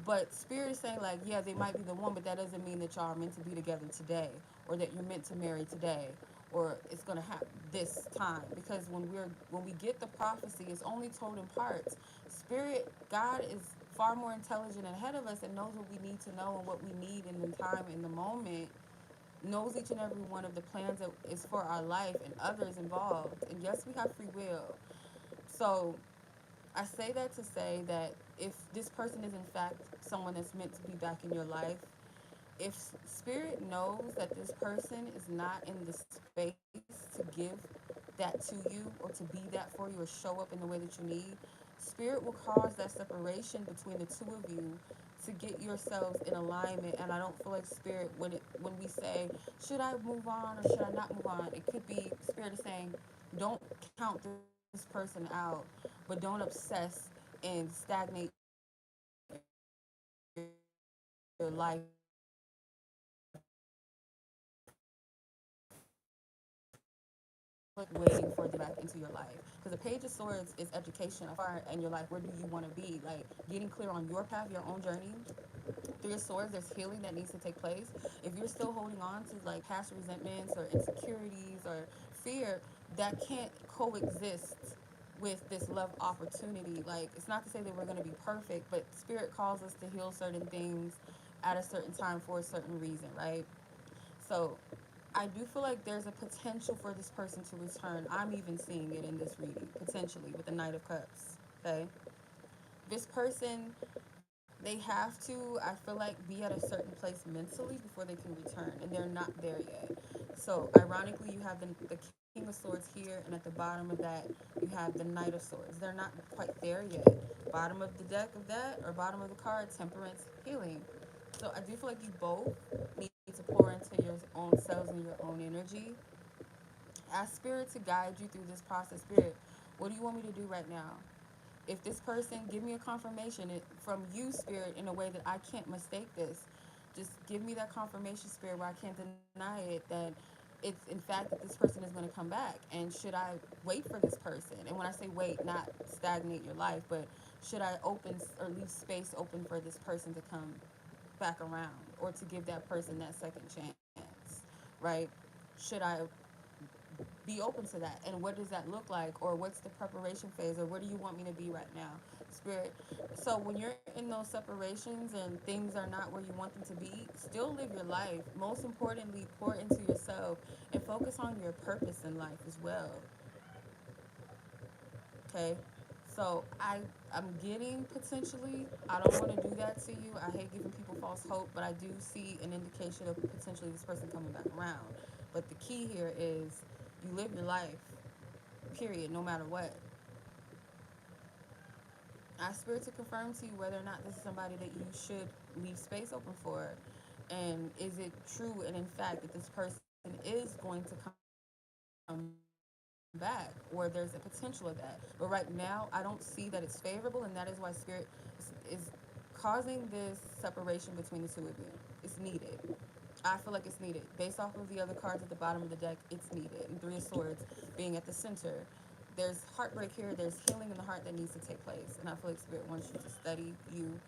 But spirit is saying like, yeah, they might be the one, but that doesn't mean that y'all are meant to be together today, or that you're meant to marry today, or it's gonna happen this time. Because when we get the prophecy, it's only told in parts. Spirit, God is far more intelligent and ahead of us and knows what we need to know and what we need in the time, in the moment, knows each and every one of the plans that is for our life and others involved. And yes, we have free will. So I say that to say that if this person is in fact someone that's meant to be back in your life, if spirit knows that this person is not in the space to give that to you or to be that for you or show up in the way that you need, spirit will cause that separation between the two of you to get yourselves in alignment. And I don't feel like spirit, when we say should I move on or should I not move on, it could be spirit is saying Don't count this person out, but don't obsess and stagnate your life with waiting for them back into your life. Because the Page of Swords is education of far in your life. Where do you want to be? Like getting clear on your path, your own journey. Three of Swords, there's healing that needs to take place. If you're still holding on to like past resentments or insecurities or fear, that can't coexist with this love opportunity. Like, it's not to say that we're going to be perfect, but Spirit calls us to heal certain things at a certain time for a certain reason, right? So I do feel like there's a potential for this person to return. I'm even seeing it in this reading, potentially, with the Knight of Cups. Okay? This person, they have to, I feel like, be at a certain place mentally before they can return, and they're not there yet. So, ironically, you have the King of Swords here, and at the bottom of that, you have the Knight of Swords. They're not quite there yet. Bottom of the deck of that, or bottom of the card, Temperance, Healing. So, I do feel like you both need to pour into your own selves and your own energy. Ask Spirit to guide you through this process. Spirit, what do you want me to do right now? If this person, give me a confirmation from you, Spirit, in a way that I can't mistake this. Just give me that confirmation, Spirit, where I can't deny it, that it's in fact that this person is going to come back. And should I wait for this person? And when I say wait, not stagnate your life, but should I open or leave space open for this person to come back around, or to give that person that second chance, right? Should I be open to that? And what does that look like? Or what's the preparation phase? Or where do you want me to be right now, Spirit? So when you're in those separations and things are not where you want them to be, still live your life. Most importantly, pour into yourself and focus on your purpose in life as well. Okay? So I'm getting potentially, I don't want to do that to you. I hate giving people false hope, but I do see an indication of potentially this person coming back around. But the key here is you live your life, period, no matter what. Ask Spirit to confirm to you whether or not this is somebody that you should leave space open for. And is it true and in fact that this person is going to come back, or there's a potential of that? But right now, I don't see that it's favorable, and that is why Spirit is causing this separation between the two of you. It's needed. I feel like it's needed. Based off of the other cards at the bottom of the deck, it's needed. And Three of Swords being at the center. There's heartbreak here, there's healing in the heart that needs to take place. And I feel like Spirit wants you to study you,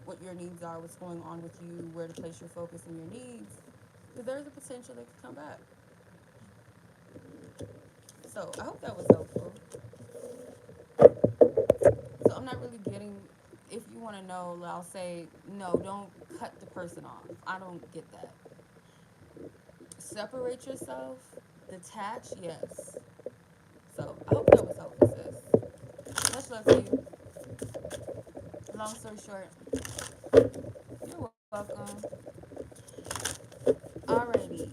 what your needs are, what's going on with you, where to place your focus and your needs. Because there's a potential that could come back. So I hope that was helpful. So I'm not really getting, if you want to know, I'll say, no, don't cut the person off. I don't get that. Separate yourself, detach, yes. So I hope that was helpful, sis. Much love to you. Long story short, you're welcome. Alrighty.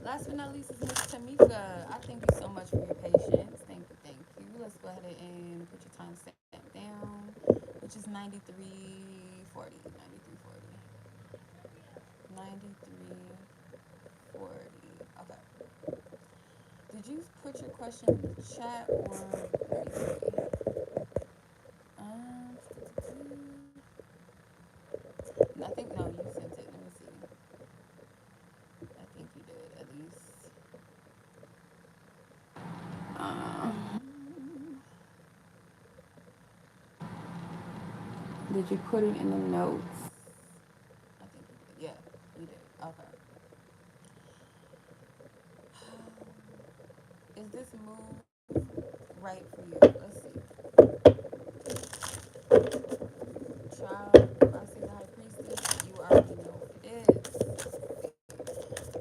Last but not least is Miss Tamika. I thank you so much for your patience. Thank you. Let's go ahead and put your timestamp down, which is 93:40. 93:40. Okay. Did you put your question in the chat, or let me see? Um, Nothing. No, you sent it. Let me see. I think you did at least. Did you put it in the notes? I think you did. Yeah, you did. Okay. Is this move right for you? Let's see. Child, if I see the high priestess, you already know what it is.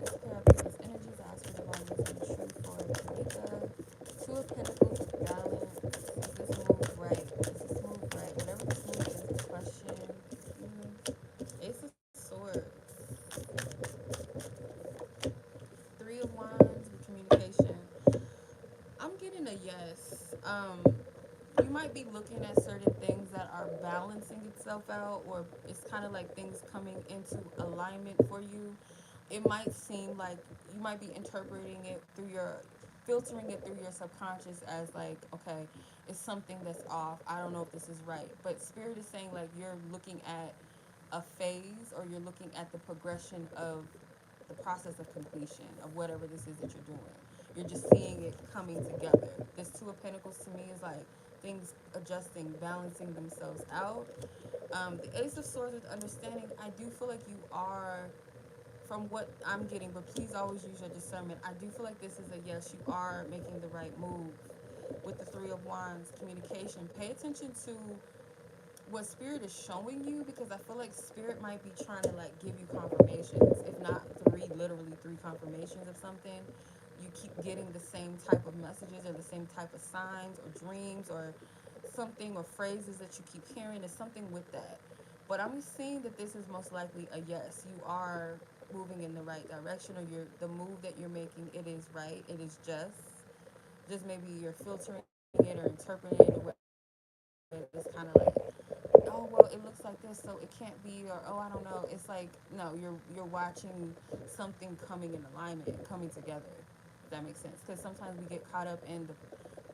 Let's pair up these energies. I ask for divine wisdom and truth for Tamika. Two of Pentacles with balance. Is this move right? Is this move right? Whatever this move is, the question. Ace of Swords. Three of Wands with communication. I'm getting a yes. You might be looking at certain things that are balancing itself out, or it's kind of like things coming into alignment for you. It might seem like you might be interpreting it through your filtering it through your subconscious as like, okay, it's something that's off. I don't know if this is right. But spirit is saying like you're looking at a phase, or you're looking at the progression of the process of completion of whatever this is that you're doing. You're just seeing it coming together. This Two of Pentacles to me is like things adjusting, balancing themselves out. The Ace of Swords with understanding, I do feel like you are, from what I'm getting, but please always use your discernment. I do feel like this is a yes, you are making the right move. With the Three of Wands, communication. Pay attention to what spirit is showing you, because I feel like spirit might be trying to like give you confirmations, if not three, literally three confirmations of something. You keep getting the same type of messages or the same type of signs or dreams or something, or phrases that you keep hearing. There's something with that. But I'm seeing that this is most likely a yes. You are moving in the right direction, or the move that you're making, it is right. It is just maybe you're filtering it or interpreting it in a way that's kind of like, oh well, it looks like this, so it can't be, or oh I don't know. It's like, no, you're watching something coming in alignment, coming together. If that makes sense, because sometimes we get caught up in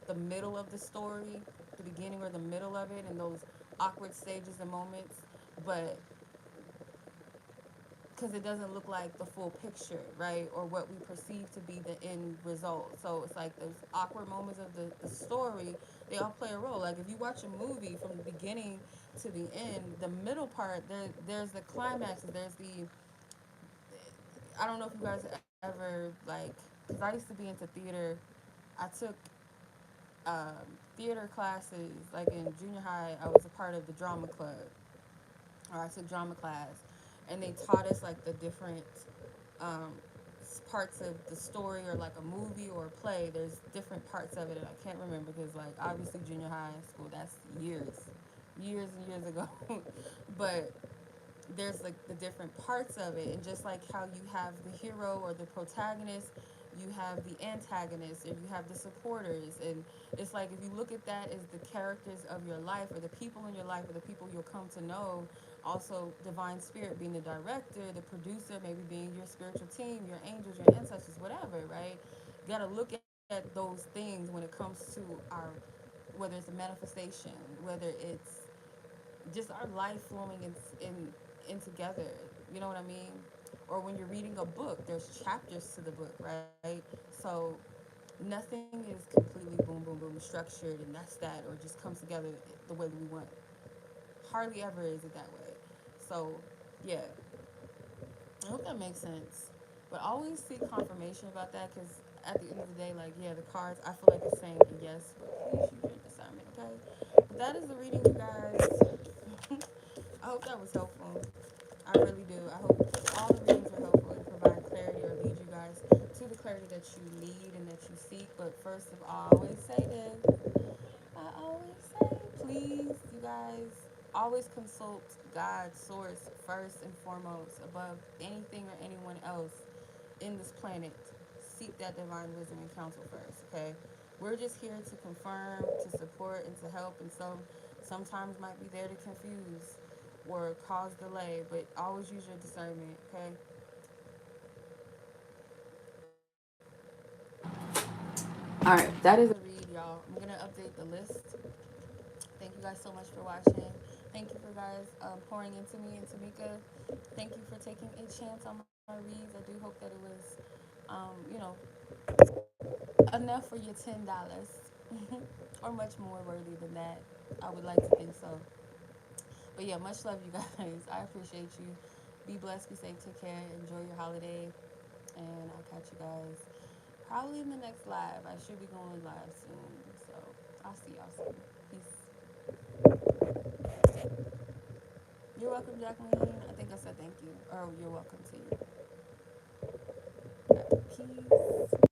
the middle of the story, the beginning or the middle of it, and those awkward stages and moments, but because it doesn't look like the full picture, right? Or what we perceive to be the end result. So it's like those awkward moments of the story, they all play a role. Like if you watch a movie from the beginning to the end, the middle part, there's the climaxes, there's the, I don't know if you guys ever, like, because I used to be into theater. I took theater classes, like in junior high, I was a part of the drama club, or I took drama class, and they taught us like the different um, parts of the story, or like a movie or a play. There's different parts of it, and I can't remember because, like, obviously junior high school, that's years and years ago. But there's like the different parts of it, and just like how you have the hero or the protagonist, you have the antagonists, and you have the supporters. And it's like, if you look at that as the characters of your life, or the people in your life, or the people you'll come to know, also divine spirit being the director, the producer maybe being your spiritual team, your angels, your ancestors, whatever, right? You got to look at those things when it comes to our, whether it's a manifestation, whether it's just our life flowing in together. You know what I mean? Or when you're reading a book, there's chapters to the book, right? So nothing is completely boom, boom, boom structured and that's that, or just comes together the way we want. Hardly ever is it that way. So yeah, I hope that makes sense. But always seek confirmation about that, because at the end of the day, like, yeah, the cards, I feel like it's saying yes, but please use your discernment, okay? But that is the reading, you guys. I hope that was helpful. I really do. I hope all the readings are helpful and provide clarity, or lead you guys to the clarity that you need and that you seek. But first of all, I always say this. I always say, please, you guys, always consult God's source first and foremost, above anything or anyone else in this planet. Seek that divine wisdom and counsel first, okay? We're just here to confirm, to support, and to help, and sometimes might be there to confuse or cause delay, but always use your discernment, okay? All right, that is a read, y'all. I'm gonna update the list. Thank you guys so much for watching. Thank you for guys pouring into me and Tamika. Thank you for taking a chance on my reads. I do hope that it was, you know, enough for your $10, or much more worthy than that. I would like to think so. But yeah, much love, you guys. I appreciate you. Be blessed, be safe, take care, enjoy your holiday, and I'll catch you guys probably in the next live. I should be going live soon, so I'll see y'all soon. Peace. You're welcome, Jacqueline. I think I said thank you, or you're welcome to you. Peace.